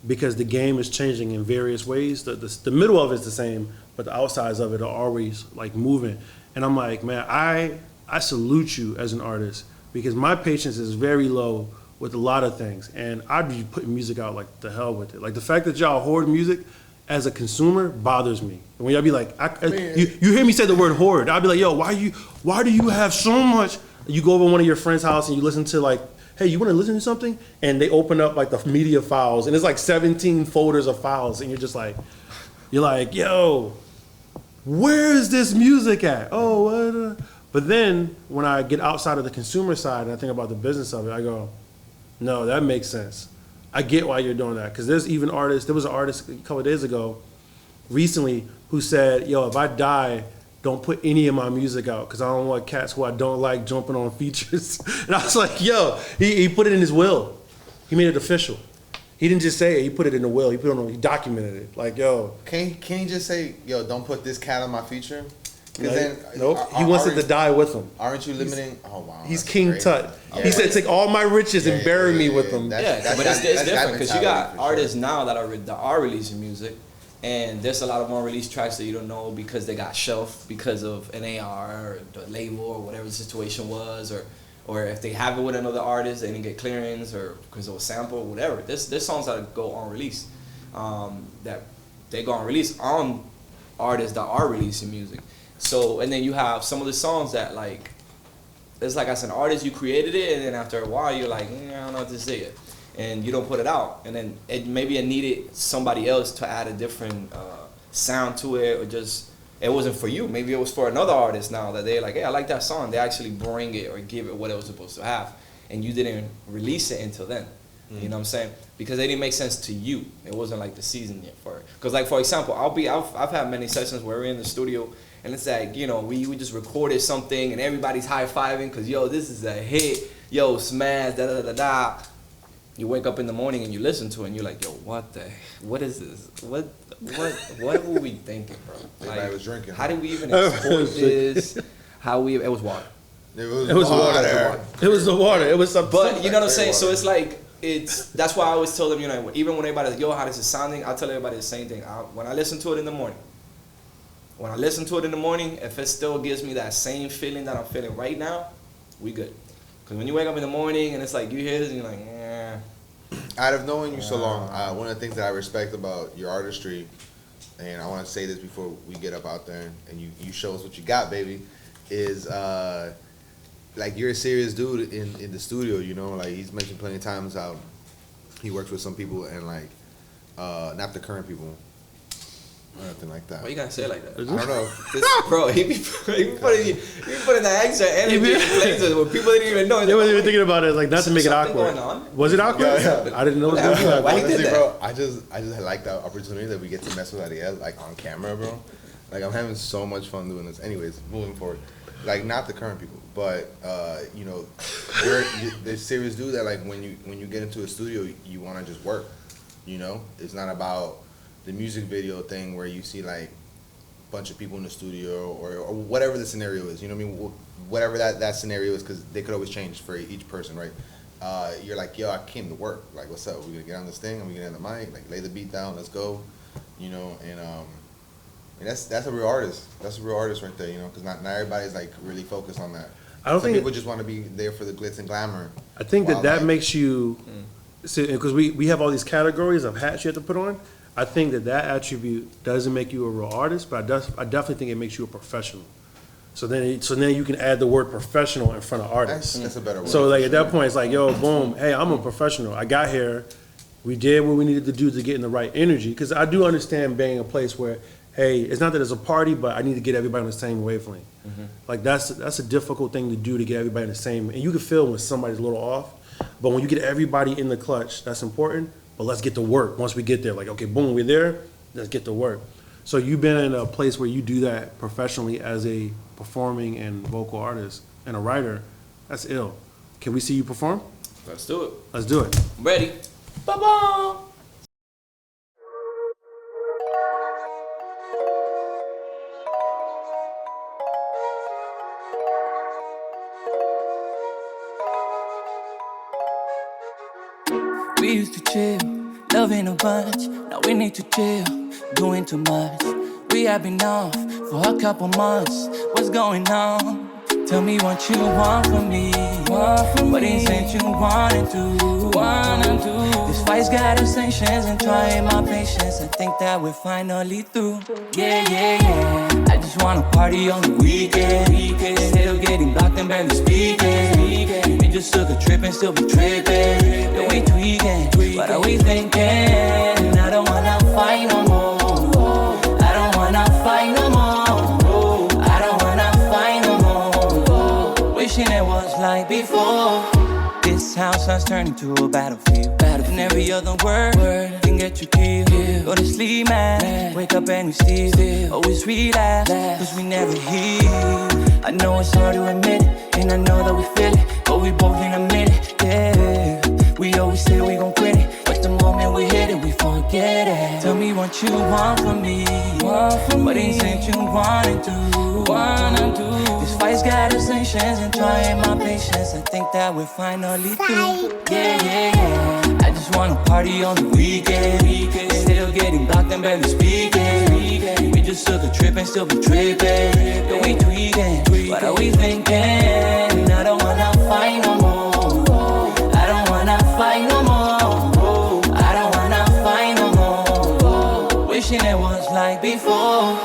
because the game is changing in various ways. The middle of it is the same, but the outsides of it are always like moving. And I'm like, man, I salute you as an artist because my patience is very low with a lot of things, and I'd be putting music out like the hell with it. Like the fact that y'all hoard music as a consumer bothers me. And when y'all be like, you hear me say the word hoard, I'd be like, yo, why do you have so much? You go over to one of your friend's house and you listen to like, hey, you want to listen to something? And they open up like the media files, and it's like 17 folders of files, and you're like, yo, where is this music at? Oh, what? But then when I get outside of the consumer side and I think about the business of it, I go, no, that makes sense. I get why you're doing that. Because there was an artist a couple of days ago, recently, who said, yo, if I die, don't put any of my music out because I don't want cats who I don't like jumping on features. And I was like, yo, he put it in his will. He made it official. He didn't just say it, he put it in the will. He documented it. Like, yo. Can he just say, yo, don't put this cat on my feature? Nope. He wants it to die with him. Aren't you limiting? Oh wow. He's King Tut. Yeah. He said, "Take all my riches and bury me with them." But it's different because you got artists now that are releasing music, and there's a lot of unreleased tracks that you don't know because they got shelved because of an AR or the label or whatever the situation was, or if they have it with another artist, they didn't get clearance or because it was sample or whatever. There's songs that go unreleased that they go unreleased on artists that are releasing music. So, and then you have some of the songs that like, it's like as an artist you created it, and then after a while you're like, I don't know what to say it, and you don't put it out, and then maybe it needed somebody else to add a different sound to it, or just it wasn't for you. Maybe it was for another artist now that they're like, hey, I like that song. They actually bring it or give it what it was supposed to have, and you didn't release it until then. You know what I'm saying? Because it didn't make sense to you. It wasn't like the season yet for it. Because like for example, I've had many sessions where we're in the studio and it's like, you know, we just recorded something and everybody's high-fiving because, yo, this is a hit. Yo, smash, da-da-da-da-da. You wake up in the morning and you listen to it and you're like, yo, what is this? What were we thinking, bro? Like, I was drinking. How did we even export this? It was water. It was water. It was the water. It was something. But you know what I'm saying? So it's like, that's why I always tell them, you know, even when everybody's like, yo, how this is sounding, I tell everybody the same thing. When I listen to it in the morning, if it still gives me that same feeling that I'm feeling right now, we good. Because when you wake up in the morning and it's like, you hear this and you're like, eh. Out of knowing you so long, one of the things that I respect about your artistry, and I want to say this before we get up out there and you show us what you got, baby, is like you're a serious dude in the studio, you know, like he's mentioned plenty of times how he works with some people and like not the current people or nothing like that. Why you gotta say it like that? I don't know. Bro, he be putting that extra energy in places where people didn't even know. They wasn't even thinking about it, like not to make it Something awkward. going on? Was it awkward? Yeah. I didn't know it was going to be awkward. Why he did Honestly, that? bro, I just like the opportunity that we get to mess with Ariel like on camera, bro. Like I'm having so much fun doing this. Anyways, moving forward. Like not the current people, but you know, you're this serious dude that like when you get into a studio, you want to just work. You know, it's not about the music video thing where you see like a bunch of people in the studio or whatever the scenario is. You know what I mean? Whatever that scenario is, because they could always change for each person, right? You're like, yo, I came to work. Like, what's up? We gonna get on this thing? Are we gonna get on the mic? Like, lay the beat down. Let's go. You know, and that's a real artist. That's a real artist right there. You know, because not everybody's like really focused on that. I don't Some think people just want to be there for the glitz and glamour. I think that Like, makes you, because we have all these categories of hats you have to put on. I think that attribute doesn't make you a real artist, but I definitely think it makes you a professional. So then you can add the word professional in front of artists. that's a better word. So like at that point, it's like, yo, boom, hey, I'm a professional. I got here, we did what we needed to do to get in the right energy. Because I do understand being in a place where, hey, it's not that it's a party, but I need to get everybody on the same wavelength. Like that's a difficult thing to do, to get everybody in the same. And you can feel when somebody's a little off, but when you get everybody in the clutch, that's important. But let's get to work. Once we get there, like, okay, boom, we're there, let's get to work. So you've been in a place where you do that professionally as a performing and vocal artist and a writer. That's ill. Can we see you perform? Let's do it. Let's do it. I'm ready. Ba-ba! We used to chill, loving a bunch. Now we need to chill, doing too much. We have been off for a couple months. What's going on? Tell me what you want from me. What is it you wanna do? This fight's got us anxious and trying my patience. I think that we're finally through. Yeah. I just wanna party on the weekend. Still getting blocked and barely speaking. We just took a trip and still be tripping. Then we tweaking. What are we thinking? I don't wanna fight no more. I don't wanna fight no more. I don't wanna fight no more. Wishing it was like before. This house has turned into a battlefield. And every other word can get you killed. Go to sleep, man. Wake up and we still always relapse. Cause we never heal. I know it's hard to admit it, and I know that we feel it, but we both in a minute, yeah. We always say we gon' quit it, but the moment we hit it, we forget it. Tell me what you want from me. What is it you wanna do? This fight's got us anxious and trying my patience. I think that we're finally through. Yeah. I just wanna party on the weekend. Still getting blocked and barely speaking. We just took a trip and still be tripping. Then we tweaking. What are we thinking? I don't wanna fight no more. I don't wanna fight no more. I don't wanna fight no more. Wishing it was like before.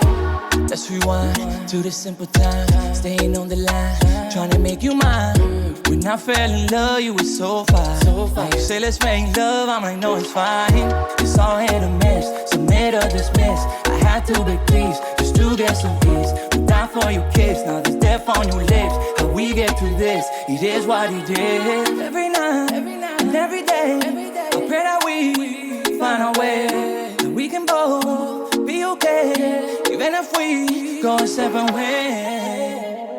Let's rewind to the simple time. Staying on the line, trying to make you mine. When I fell in love, you were so fine. Now you say let's make love, I'm like no, it's fine. It's all hit or miss, submit or dismiss. I had to be pleased just to get some peace. We die for you kids, now there's death on your lips. How we get through this, it is what it is. Every night and every day, I pray that we find our way, that we can both be okay, even if we go a separate way.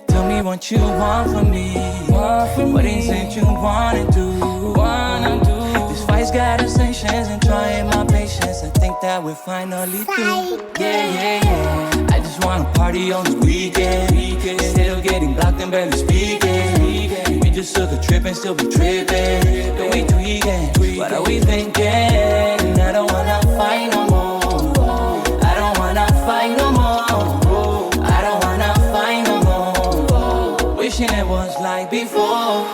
Tell me what you want from me, what is it you wanna do? This fight's got us anxious and trying my patience. I think that we're finally through. Yeah. I just wanna party on the weekend. Still getting blocked and barely speaking. We just took a trip and still be tripping. But we tweaking. What are we thinking? I don't wanna fight no more. I don't wanna fight no more. I don't wanna fight no more. Wishing it was like before.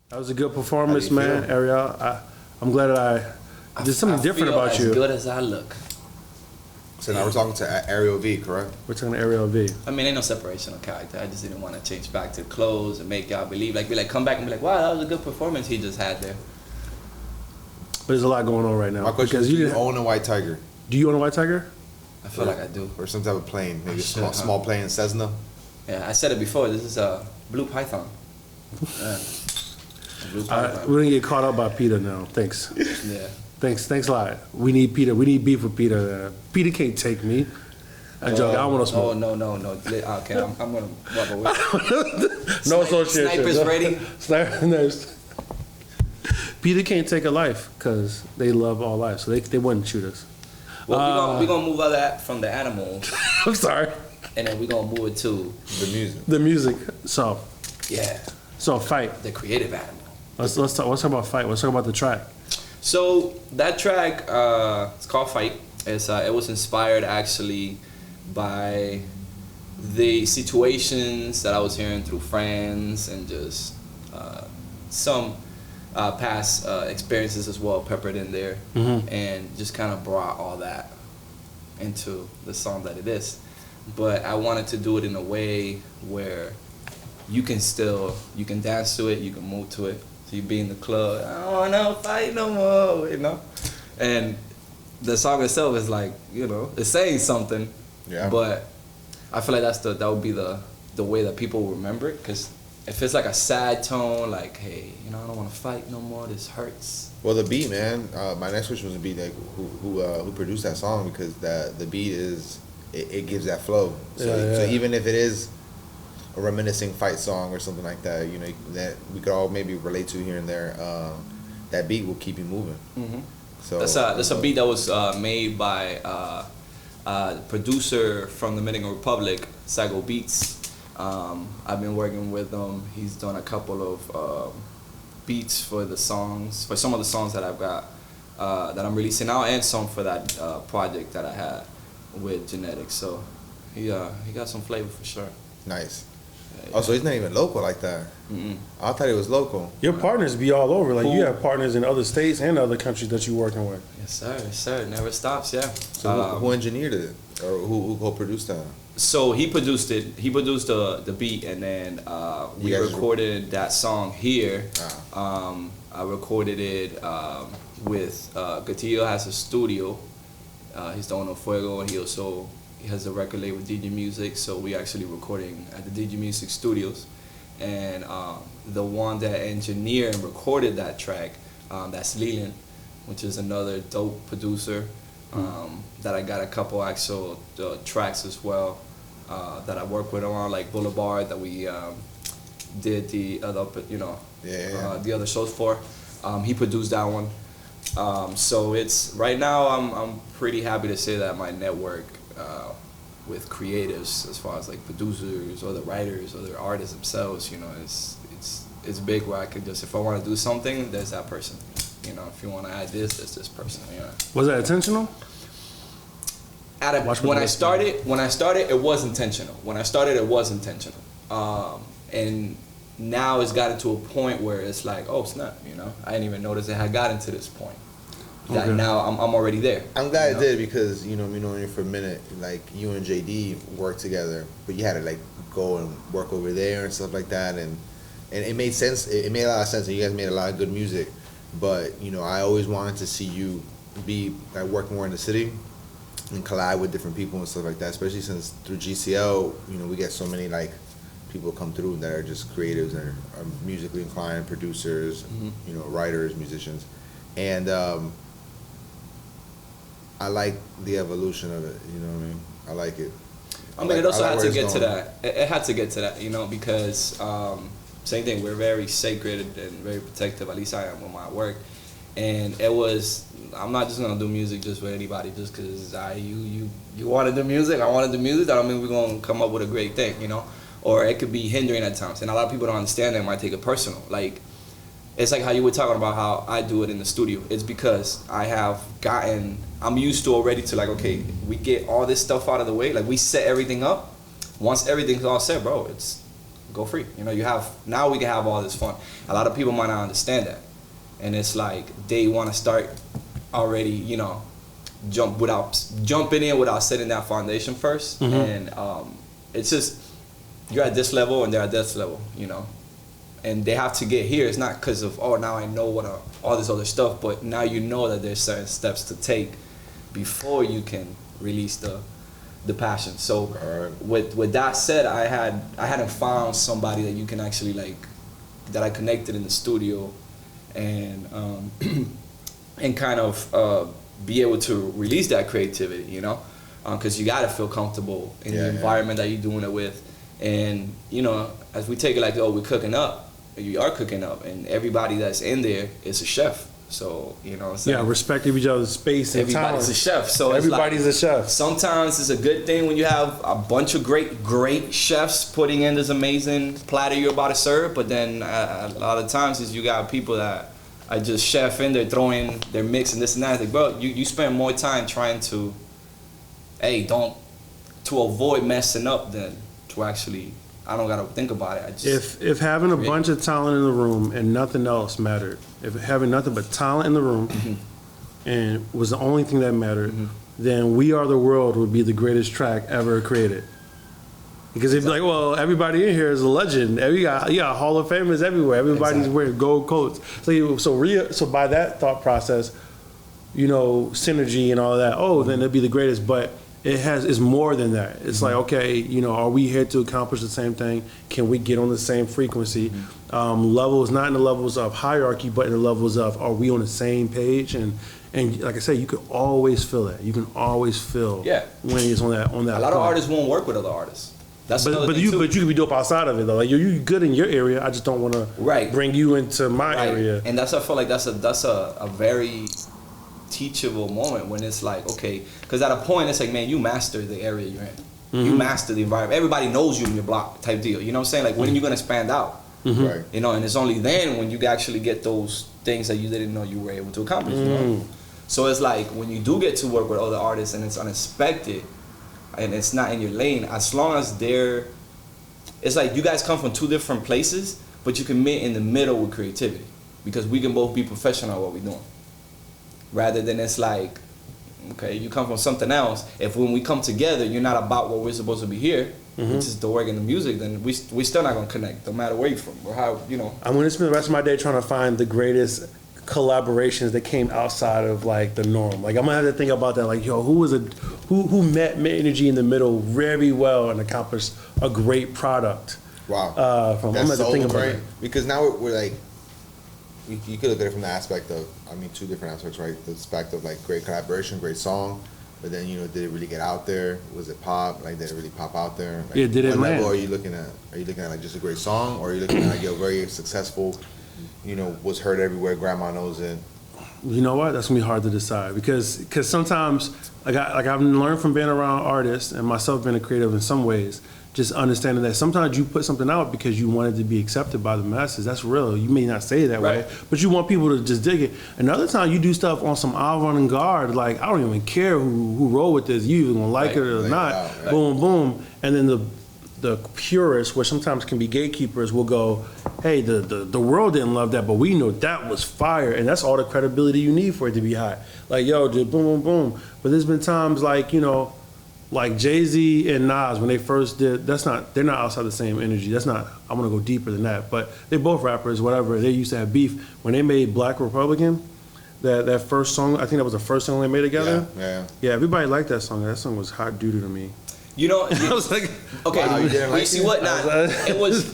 That was a good performance, man, Ariel. I'm glad that there's something different about you. As good as I look. So now we're talking to Ariel V, correct? We're talking to Ariel V. I mean, ain't no separation of character. I just didn't want to change back to clothes and make y'all believe. Like, be like, come back and be like, wow, that was a good performance he just had there. But there's a lot going on right now. My question is, do you own a white tiger? Do you own a white tiger? I feel like I do. Or some type of plane, maybe a small plane, Cessna? Yeah, I said it before. This is a blue python. Yeah. We're gonna get caught up by Peter now. Thanks. Yeah. Thanks a lot. We need Peter. We need beef with Peter. Peter can't take me. I joke. I don't want to smoke. No. Okay, I'm gonna walk away. No association. Snipers ready. Snipers. Peter can't take a life because they love all life, so they wouldn't shoot us. Well, we're gonna move all that from the animals. I'm sorry. And then we're gonna move it to the music. The music. So. Yeah. So fight. The creative animal. Let's talk about fight. Let's talk about the track. So that track, it's called Fight. It was inspired actually by the situations that I was hearing through friends and just some past experiences as well peppered in there, and just kind of brought all that into the song that it is. But I wanted to do it in a way where you can dance to it, you can move to it. So you be in the club, I don't wanna fight no more, you know? And the song itself is like, you know, it's saying something, but I feel like that would be the way that people will remember it, because if it's like a sad tone, like, hey, you know, I don't wanna fight no more, this hurts. Well, the beat, man, my next question was to be like, who produced that song, because the beat it gives that flow. So even if it is a reminiscing fight song or something like that, you know, that we could all maybe relate to here and there, that beat will keep you moving. So that's a beat that was made by a producer from the Dominican Republic, Sago Beats. I've been working with him. He's done a couple of beats for some of the songs that I've got that I'm releasing now, and some for that project that I had with Genetics. So he got some flavor for sure. Nice. Oh, so he's not even local like that. I thought he was local. Your partners be all over. Like, you have partners in other states and other countries that you're working with. Yes, sir. Never stops, yeah. So who engineered it? Or who co-produced that? So he produced it. He produced the beat, and then we recorded that song here. I recorded it with Gcl has a studio. He's the owner of Fuego, and he has a record label, DJ Music, so we actually recording at the DJ Music Studios. And the one that engineered and recorded that track, that's Leland, which is another dope producer that I got a couple actual tracks as well that I work with on, like Boulevard, that we did the other shows for. He produced that one. So it's right now I'm pretty happy to say that my network with creatives, as far as like producers or the writers or the artists themselves, you know, it's big, where I could just, if I want to do something, there's that person. You know, if you want to add this, there's this person. You know. Was that intentional? When I started, it was intentional. And now it's gotten to a point where it's like, oh snap, you know, I didn't even notice it had gotten to this point. That now I'm already there. I'm glad it did, because, you know, me knowing you for a minute, like, you and JD worked together, but you had to like go and work over there and stuff like that, and it made sense. It made a lot of sense, and you guys made a lot of good music. but you know, I always wanted to see you be like work more in the city and collab with different people and stuff like that. Especially since through GCL, you know, we get so many like people come through that are just creatives and are musically inclined, producers, you know, writers, musicians, and I like the evolution of it. You know what I mean? I like it. I mean, it also had to get to that. It had to get to that, you know, because same thing. We're very sacred and very protective. At least I am with my work, and it was. I'm not just gonna do music just for anybody, just because you want to do music. I want to do music. That don't mean we're gonna come up with a great thing, you know. Or it could be hindering at times, and a lot of people don't understand that. Might take it personal. Like it's like how you were talking about how I do it in the studio. It's because I'm used to already to like, okay, we get all this stuff out of the way. Like we set everything up. Once everything's all set, bro, it's go free. You know, now we can have all this fun. A lot of people might not understand that, and it's like they want to start already, you know, jumping in without setting that foundation first, and it's just you're at this level and they're at this level, you know. And they have to get here. It's not because of, oh, now I know all this other stuff, but now you know that there's certain steps to take before you can release the passion. So with that said, I hadn't found somebody that you can actually like, that I connected in the studio and and kind of be able to release that creativity, you know, because you got to feel comfortable in the environment that you're doing it with. And, you know, as we take it like, oh, we're cooking up, you are cooking up, and everybody that's in there is a chef. So, you know what I'm saying? Yeah, respecting each other's space and everybody's talent. a chef. So everybody's it's like, a chef. Sometimes it's a good thing when you have a bunch of great chefs putting in this amazing platter you're about to serve, but then a lot of times is you got people that are just chef in there throwing their mix and this and that. It's like, bro, you spend more time trying to, to avoid messing up than to actually, I don't gotta think about it. I just if having a bunch of talent in the room and nothing else mattered, if having nothing but talent in the room and was the only thing that mattered, then We Are the World would be the greatest track ever created. Because it'd be like, well, everybody in here is a legend. You got Hall of Famers everywhere. Everybody's wearing gold coats. So by that thought process, you know, synergy and all that, then it'd be the greatest. But it's more than that. It's like, okay, you know, are we here to accomplish the same thing? Can we get on the same frequency? Levels, not in the levels of hierarchy, but in the levels of, are we on the same page? And like I said, you can always feel that. You can always feel when it's on that. A lot of artists won't work with other artists. But you can be dope outside of it though. Like you're good in your area. I just don't want to bring you into my area. And I feel like that's a very teachable moment when it's like, okay, because at a point it's like, man, you master the area you're in. You master the environment. Everybody knows you in your block type deal. You know what I'm saying? Like when are you gonna expand out? Right. You know, and it's only then when you actually get those things that you didn't know you were able to accomplish. You know? So it's like when you do get to work with other artists and it's unexpected and it's not in your lane, as long as it's like you guys come from two different places, but you can meet in the middle with creativity because we can both be professional at what we're doing. Rather than it's like, okay, you come from something else. If when we come together, you're not about what we're supposed to be here, which is the work and the music, then we still not gonna connect, no matter where you're from or how, you know. I'm gonna spend the rest of my day trying to find the greatest collaborations that came outside of like the norm. Like I'm gonna have to think about that. Like, yo, who met energy in the middle very well and accomplished a great product. Wow, I'm gonna have to think about it because now we're like, you could look at it from the aspect of, two different aspects, right? The aspect of like great collaboration, great song, but then, you know, did it really get out there? Was it pop? Like, did it really pop out there? Like, did it land? What level are you looking at? Are you looking at like just a great song, or are you looking at like a very successful, you know, was heard everywhere, grandma knows it? You know what? That's gonna be hard to decide because sometimes I've learned from being around artists and myself being a creative in some ways, just understanding that sometimes you put something out because you want it to be accepted by the masses. That's real. You may not say it that way, but you want people to just dig it. Another time you do stuff on some avant-garde, like I don't even care who roll with this. You even gonna like it or not. Boom, boom, and then the purists, which sometimes can be gatekeepers, will go, hey, the world didn't love that, but we know that was fire, and that's all the credibility you need for it to be hot. Like, yo, just boom, boom, boom. But there's been times like, you know, like Jay-Z and Nas when they first did, they're not outside the same energy. That's not, I want to go deeper than that. But they're both rappers, whatever. They used to have beef. When they made Black Republican, that first song, I think that was the first song they made together. Yeah, everybody liked that song. That song was hot doo-doo to me. You know, I was like, okay, wow, you didn't like see it? what? Nah, it was.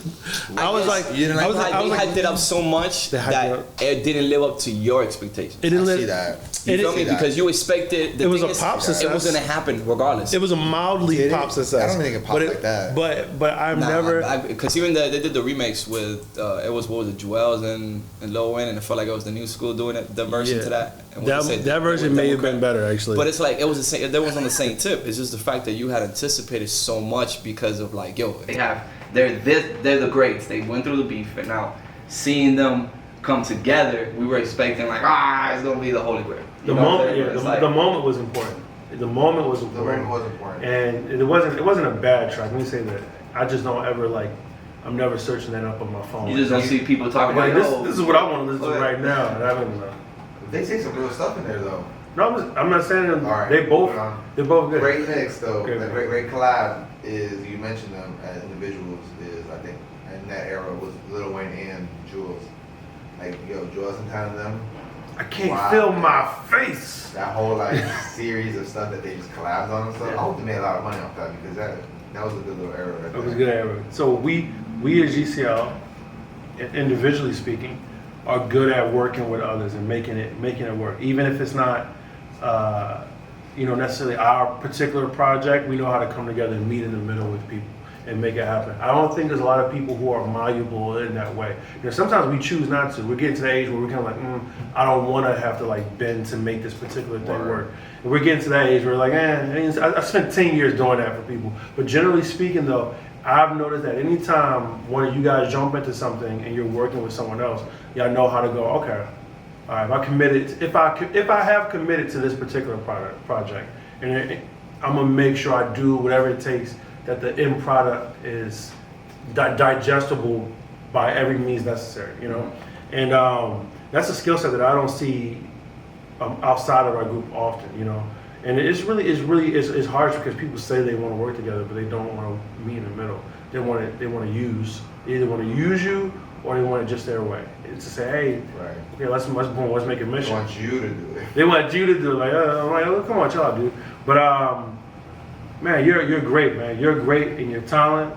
I was like, you didn't like They hyped it up so much that it didn't live up to your expectations. it didn't I live. see that. You feel me? that. Because you expected. It was a pop success. It was gonna happen regardless. It was a mildly Did it? pop success. I don't think it popped like that. But I've never. Because even they did the remix with it was what was it, Jewels and Lil Wayne, and it felt like it was the new school doing it, the version to that. And That version may have been better actually. But it's like it was the same. That was on the same tip. It's just the fact that you had anticipated so much because of like, yo, they're the greats. They went through the beef, and now seeing them come together, we were expecting like, it's gonna be the Holy Grail. The moment was important. The moment was important. And it wasn't a bad track. Let me say that. I just don't ever like. I'm never searching that up on my phone. You just don't see people talking about this is what I want to listen to right now. And I don't know. They say some real stuff in there though. No, I'm not saying them. Right. They're both good. Great mix though. Okay. The great collab is, you mentioned them as individuals, is I think in that era was Lil Wayne and Jules. Like, yo, Jules and kind of them. I can't feel my face. That whole like series of stuff that they just collabed on and stuff. I hope they made a lot of money off that, because that was a good little era. Right It was a good era. So we as GCL, individually speaking, are good at working with others and making it work. Even if it's not, necessarily our particular project, we know how to come together and meet in the middle with people and make it happen. I don't think there's a lot of people who are malleable in that way. Sometimes we choose not to. We're getting to the age where we're kind of like, I don't want to have to like bend to make this particular thing work. And we're getting to that age where we're like, I spent 10 years doing that for people. But generally speaking though, I've noticed that anytime one of you guys jump into something and you're working with someone else, y'all know how to go, okay, all right, if I have committed to this particular project, and I'm gonna make sure I do whatever it takes that the end product is digestible by every means necessary, And that's a skill set that I don't see outside of our group often, And it's hard because people say they want to work together, but they don't want to meet in the middle. They want to use. They either want to use you or they want it just their way. It's to say, hey, okay, let's make a mission. They want you to do it. They want you to do it. Like, I'm like, oh, come on, y'all, dude. But man, you're great, man. You're great in your talent.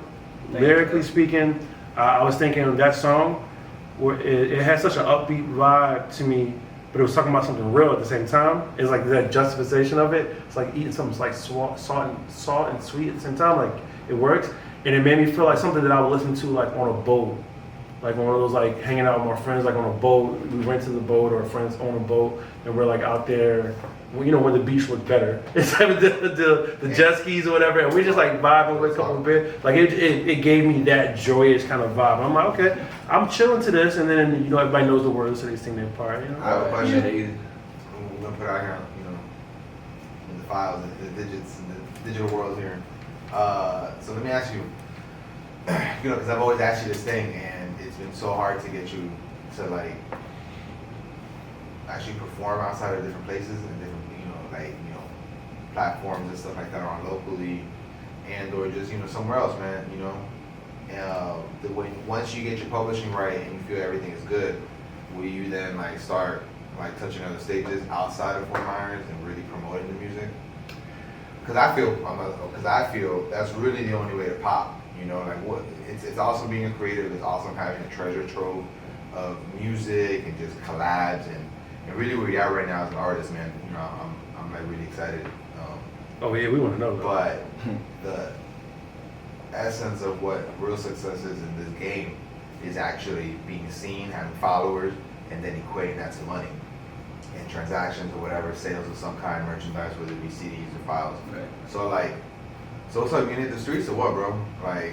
Lyrically speaking, I was thinking of that song where it had such an upbeat vibe to me, but it was talking about something real at the same time. It's like that justification of it. It's like eating something like salt and sweet at the same time. Like it works, and it made me feel like something that I would listen to like on a boat, like one of those like hanging out with my friends, like on a boat. We went to the boat or friends own a boat, and we're like out there. Where the beach looked better. It's like the jet skis or whatever, and we just like vibing with a couple of beers. Like it gave me that joyous kind of vibe. I'm like, okay, I'm chilling to this, and then everybody knows the words, so they sing their part. I have a question. We're gonna put out here, in the files, in the digits, in the digital world here. So let me ask you, because I've always asked you this thing, and it's been so hard to get you to like actually perform outside of different places and different, platforms and stuff like that around locally, and or just somewhere else, man. Once you get your publishing right and you feel everything is good, will you then like start like touching other stages outside of Fort Myers and really promoting the music? Because I feel that's really the only way to pop. It's awesome being a creative. It's awesome having a treasure trove of music and just collabs and really where you're at right now as an artist, man. I'm like really excited. Oh yeah, we want to know that. But the essence of what real success is in this game is actually being seen, having followers, and then equating that to money and transactions or whatever, sales of some kind, merchandise, whether it be CDs or files. Right. So it's like being in the streets or what, bro? Like,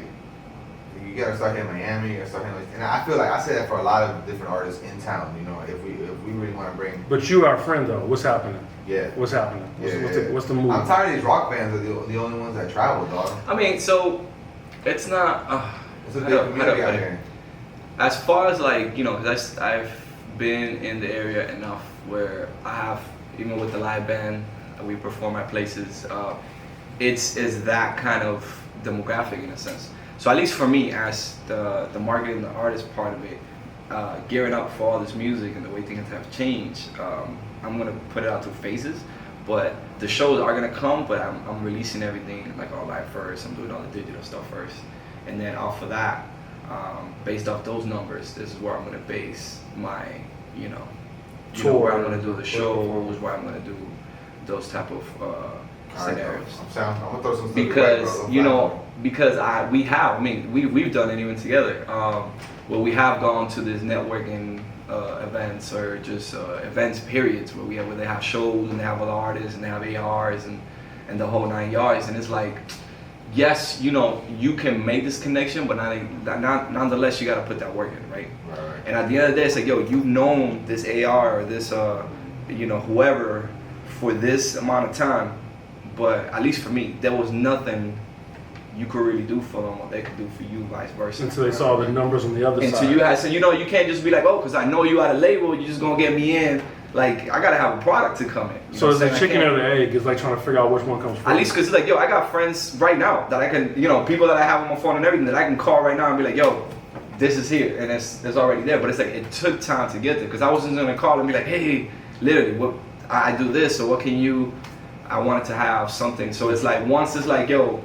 you gotta start hitting Miami, you gotta start hitting, and I feel like I say that for a lot of different artists in town. If we really want to bring. But you are our friend though. What's happening? Yeah. What's happening? What's the move? I'm tired of these rock bands are the only ones that travel, dog. I mean, so it's not. It's a big community out here. As far as like I've been in the area enough where I have, even with the live band, we perform at places. it's that kind of demographic in a sense. So at least for me, as the marketing, the artist part of it, gearing up for all this music and the way things have changed, I'm gonna put it out to phases. But the shows are gonna come, but I'm releasing everything like all live first. I'm doing all the digital stuff first, and then off of that, based off those numbers, this is where I'm gonna base my, where I'm gonna do the show, or where I'm gonna do those type of scenarios. I'm gonna throw some Because we've done it even together. Well, we have gone to this networking events or just events periods where they have shows and they have other artists and they have ARs and the whole 9 yards, and it's like, yes, you can make this connection, but nonetheless you got to put that work in, right? And at the end of the day, it's like, yo, you've known this AR or this whoever for this amount of time, but at least for me, there was nothing you could really do for them or they could do for you, vice versa. Until they saw the numbers on the other side. Until you had, so you can't just be like, oh, because I know you at a label, you're just gonna get me in. Like, I gotta have a product to come in. So it's like chicken or the egg. It's like trying to figure out which one comes first. At least because it's like, yo, I got friends right now that I can, people that I have on my phone and everything that I can call right now and be like, yo, this is here, and it's already there. But it's like, it took time to get there, because I wasn't gonna call and be like, hey, literally, what I do this, so what can you? I wanted to have something. So it's like, once it's like, yo,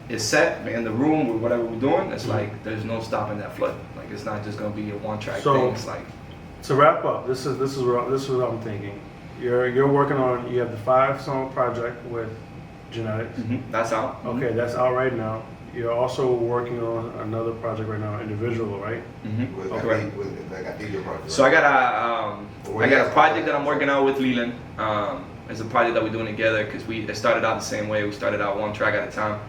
it's set in the room with whatever we're doing, it's like there's no stopping that flood. Like, it's not just gonna be a one-track thing. It's like, to wrap up, this is what I'm thinking. You're working on, you have the 5-song project with Genetics. Mm-hmm. That's out. Okay, that's out right now. You're also working on another project right now, individual, right? Mm-hmm. Okay. So I got a project that I'm working on with Leland. It's a project that we're doing together because it started out the same way. We started out one track at a time.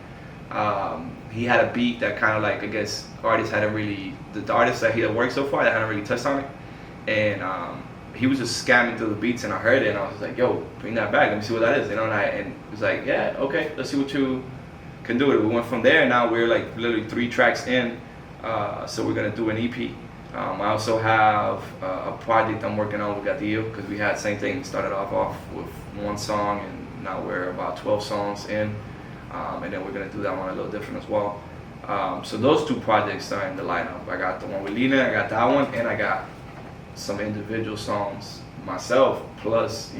He had a beat that kind of like, I guess, artists hadn't really, the artists that he had worked so far, that hadn't really touched on it. And he was just scanning through the beats, and I heard it, and I was like, yo, bring that back, let me see what that is. And it was like, yeah, okay, let's see what you can do. We went from there, and now we're like literally 3 tracks in, so we're gonna do an EP. I also have a project I'm working on with Gcl, because we had same thing, started off with 1 song, and now we're about 12 songs in. And then we're gonna do that one a little different as well. So those 2 projects are in the lineup. I got the one with Lena, I got that one, and I got some individual songs myself, plus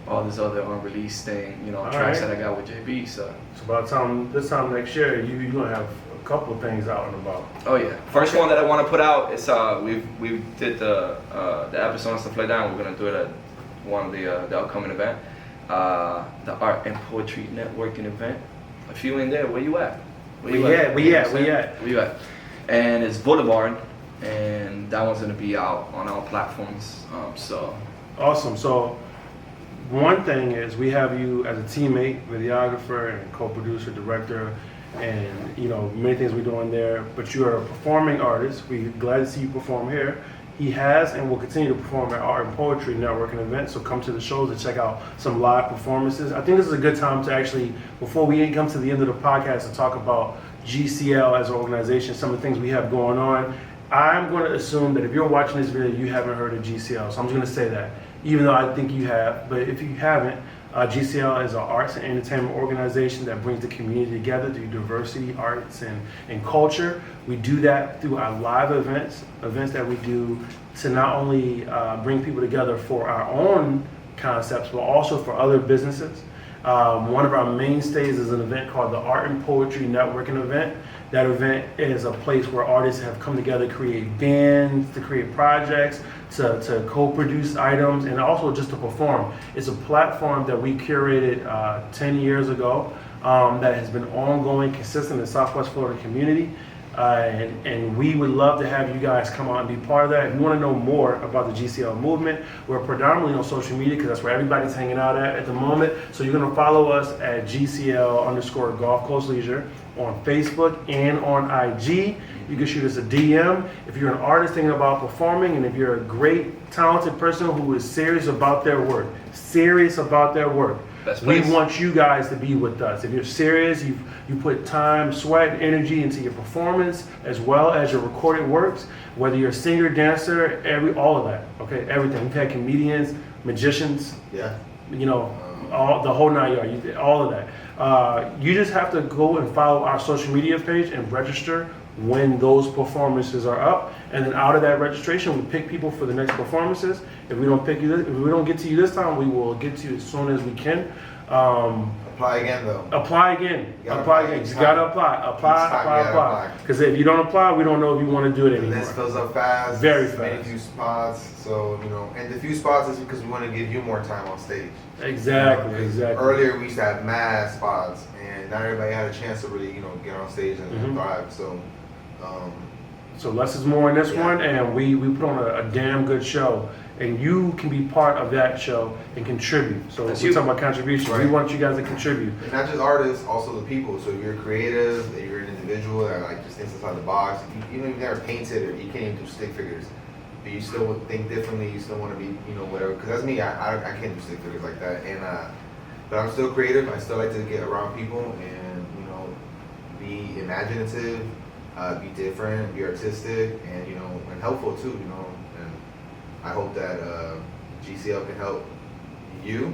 all this other unreleased thing, tracks that I got with JB. So by the time this time next year, you're gonna have a couple of things out and about. Oh yeah, first one that I want to put out is we did the episode and stuff like that. And we're gonna do it at one of the upcoming event. The Art and Poetry Networking event. A few in there. Where you at? Where you at? And it's Boulevard, and that one's gonna be out on all platforms. So awesome. So one thing is, we have you as a teammate, videographer, and co-producer, director, and many things we're doing there. But you are a performing artist. We're glad to see you perform here. He has and will continue to perform at Art and Poetry Networking events, so come to the shows to check out some live performances. I think this is a good time to actually, before we come to the end of the podcast, to talk about GCL as an organization, some of the things we have going on. I'm going to assume that if you're watching this video, you haven't heard of GCL, so I'm just going to say that, even though I think you have. But if you haven't, GCL is an arts and entertainment organization that brings the community together through diversity, arts, and culture. We do that through our live events that we do to not only bring people together for our own concepts, but also for other businesses. One of our mainstays is an event called the Art and Poetry Networking event. That event is a place where artists have come together to create bands, to create projects, to co-produce items, and also just to perform. It's a platform that we curated 10 years ago that has been ongoing, consistent in the Southwest Florida community. And we would love to have you guys come out and be part of that. If you want to know more about the GCL movement, we're predominantly on social media because that's where everybody's hanging out at the moment. So you're going to follow us at GCL_Golf Coast Leisure on Facebook and on IG. You can shoot us a DM. If you're an artist thinking about performing, and if you're a great, talented person who is serious about their work, we want you guys to be with us. If you're serious, you put time, sweat, energy into your performance as well as your recorded works, whether you're a singer, dancer, all of that, okay, everything. We've had comedians, magicians, all the whole 9 yards, all of that. You just have to go and follow our social media page and register when those performances are up, and then out of that registration, we pick people for the next performances. If we don't pick you, if we don't get to you this time, we will get to you as soon as we can. Apply again, though. Apply again. You gotta apply apply again. each You gotta time. apply. Because if you don't apply, we don't know if you want to do it The anymore. list fills up fast. Very There's many fast. few spots. So, and the few spots is because we want to give you more time on stage. Exactly. 'Cause Exactly. Earlier, we used to have mad spots, and not everybody had a chance to really, get on stage and Mhm. thrive. So less is more in this Yeah. one, and we put on a damn good show, and you can be part of that show and contribute. So That's we're you. talking about contribution. We Right. want you guys to contribute. And not just artists, also the people. So if you're creative, if you're an individual that just thinks outside the box, even if you've never painted or you can't even do stick figures, but you still would think differently, you still want to be, whatever. Because that's me, I can't do stick figures like that. And but I'm still creative. I still like to get around people and be imaginative, be different, be artistic, and and helpful too. And I hope that GCL can help you,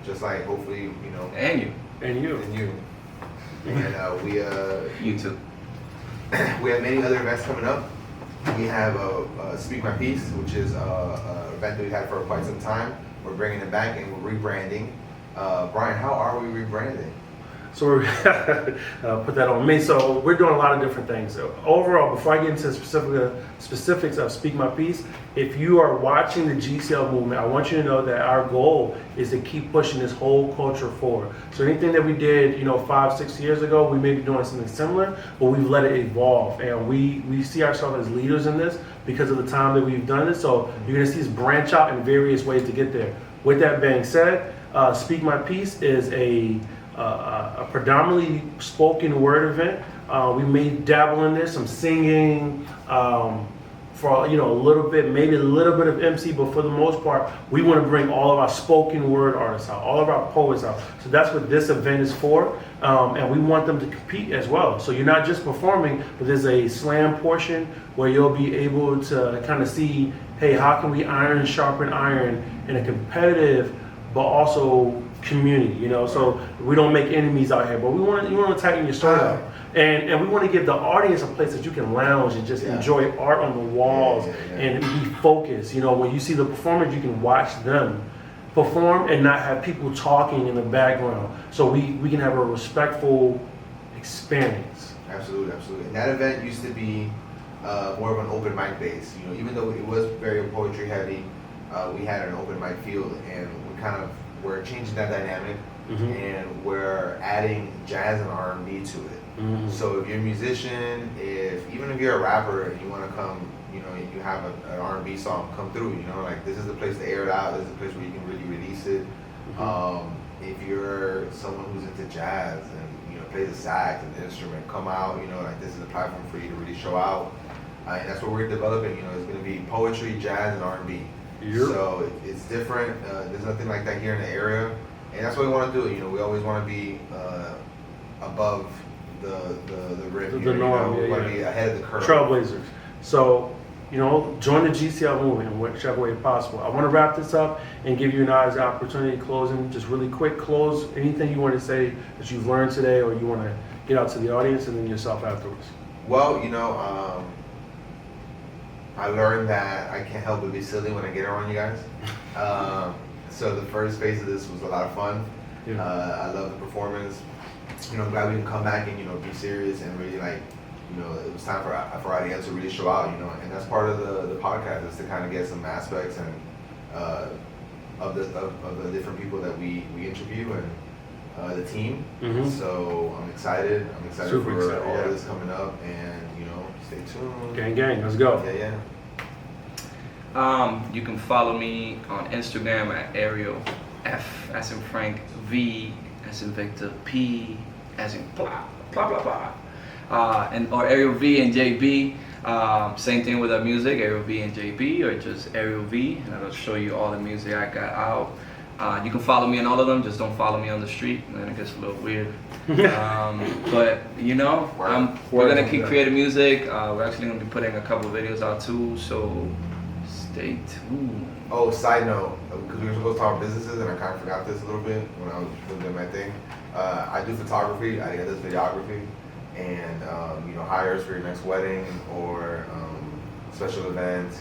just like hopefully And you. And you. and you. And You too. we have many other events coming up. We have Speak My Piece, which is an event that we've had for quite some time. We're bringing it back and we're rebranding. Brian, how are we rebranding? So we're put that on me. So we're doing a lot of different things. So overall, before I get into specifics of Speak My Piece, if you are watching the GCL movement, I want you to know that our goal is to keep pushing this whole culture forward. So anything that we did, 5-6 years ago, we may be doing something similar, but we've let it evolve. And we see ourselves as leaders in this because of the time that we've done it. So you're gonna see us branch out in various ways to get there. With that being said, Speak My Piece is a predominantly spoken word event. We may dabble in this, some singing, for a little bit, maybe a little bit of MC, but for the most part, we want to bring all of our spoken word artists out, all of our poets out. So that's what this event is for, and we want them to compete as well. So you're not just performing, but there's a slam portion where you'll be able to kind of see, hey, how can we iron sharpen iron in a competitive, but also community, so we don't make enemies out here, but you want to tighten your story up. And we want to give the audience a place that you can lounge and just enjoy art on the walls and be focused. When you see the performers, you can watch them perform and not have people talking in the background. So we can have a respectful experience. Absolutely. And that event used to be more of an open mic base. Even though it was very poetry heavy, we had an open mic field, and we're changing that dynamic, and we're adding jazz and R&B to it. So if you're a musician, even if you're a rapper and you want to come, you have an R&B song come through, this is the place to air it out. This is the place where you can really release it. If you're someone who's into jazz and plays a sax, an instrument, come out. This is a platform for you to really show out. And that's what we're developing. It's going to be poetry, jazz, and R&B. Yep. So it's different. There's nothing like that here in the area, and that's what we want to do. We always want to be above the rim. The norm. We want to be ahead of the curve. Trailblazers. So, join the GCL movement in whichever way possible. I want to wrap this up and give you guys the opportunity to close in. Just really quick close. Anything you want to say that you've learned today, or you want to get out to the audience, and then yourself afterwards. Well, I learned that I can't help but be silly when I get around you guys. So the first phase of this was a lot of fun. Yeah. I love the performance. I'm glad we can come back and be serious and really it was time for IDL to really show out. And that's part of the podcast, is to kind of get some aspects and of the different people that we interview and the team. So I'm excited. Super for excited, all yeah. this coming up, and stay tuned. Gang, let's go. Yeah. You can follow me on Instagram at Ariel F as in Frank, V as in Victor, P as in blah blah blah blah, or Ariel V and JB. Same thing with our music, Ariel V and JB, or just Ariel V, and it'll show you all the music I got out. You can follow me on all of them, just don't follow me on the street, and then it gets a little weird. But we're gonna keep creating music. We're actually gonna be putting a couple of videos out too, so stay tuned. Oh, side note, because we were supposed to talk businesses, and I kind of forgot this a little bit when I was doing my thing. I do photography. I do videography, and hires for your next wedding or special event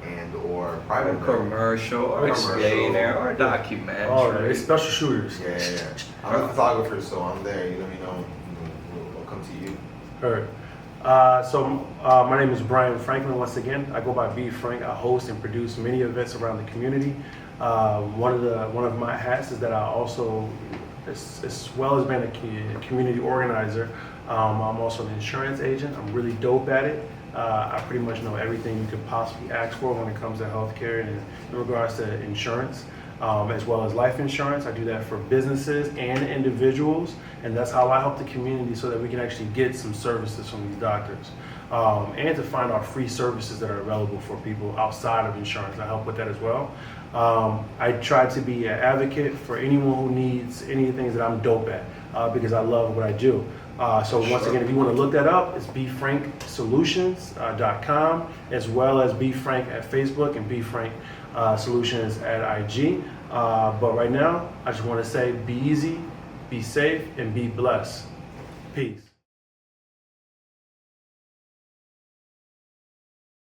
and or private event. Commercial or explainer or documentary. Oh, they're special shooters. Yeah. I'm a photographer, so I'm there. You let me know. We'll come to you. Heard. My name is Brian Franklin. Once again, I go by B Frank. I host and produce many events around the community. One of my hats is that I also, as well as being a community organizer, I'm also an insurance agent. I'm really dope at it. I pretty much know everything you could possibly ask for when it comes to healthcare and in regards to insurance, as well as life insurance. I do that for businesses and individuals, and that's how I help the community so that we can actually get some services from these doctors, and to find out free services that are available for people outside of insurance. I help with that as well. I try to be an advocate for anyone who needs any of the things that I'm dope at, because I love what I do. So once again, if you want to look that up, it's bfranksolutions.com, as well as bfrank at Facebook and bfrank solutions at IG. But right now, I just want to say be easy, be safe, and be blessed. Peace.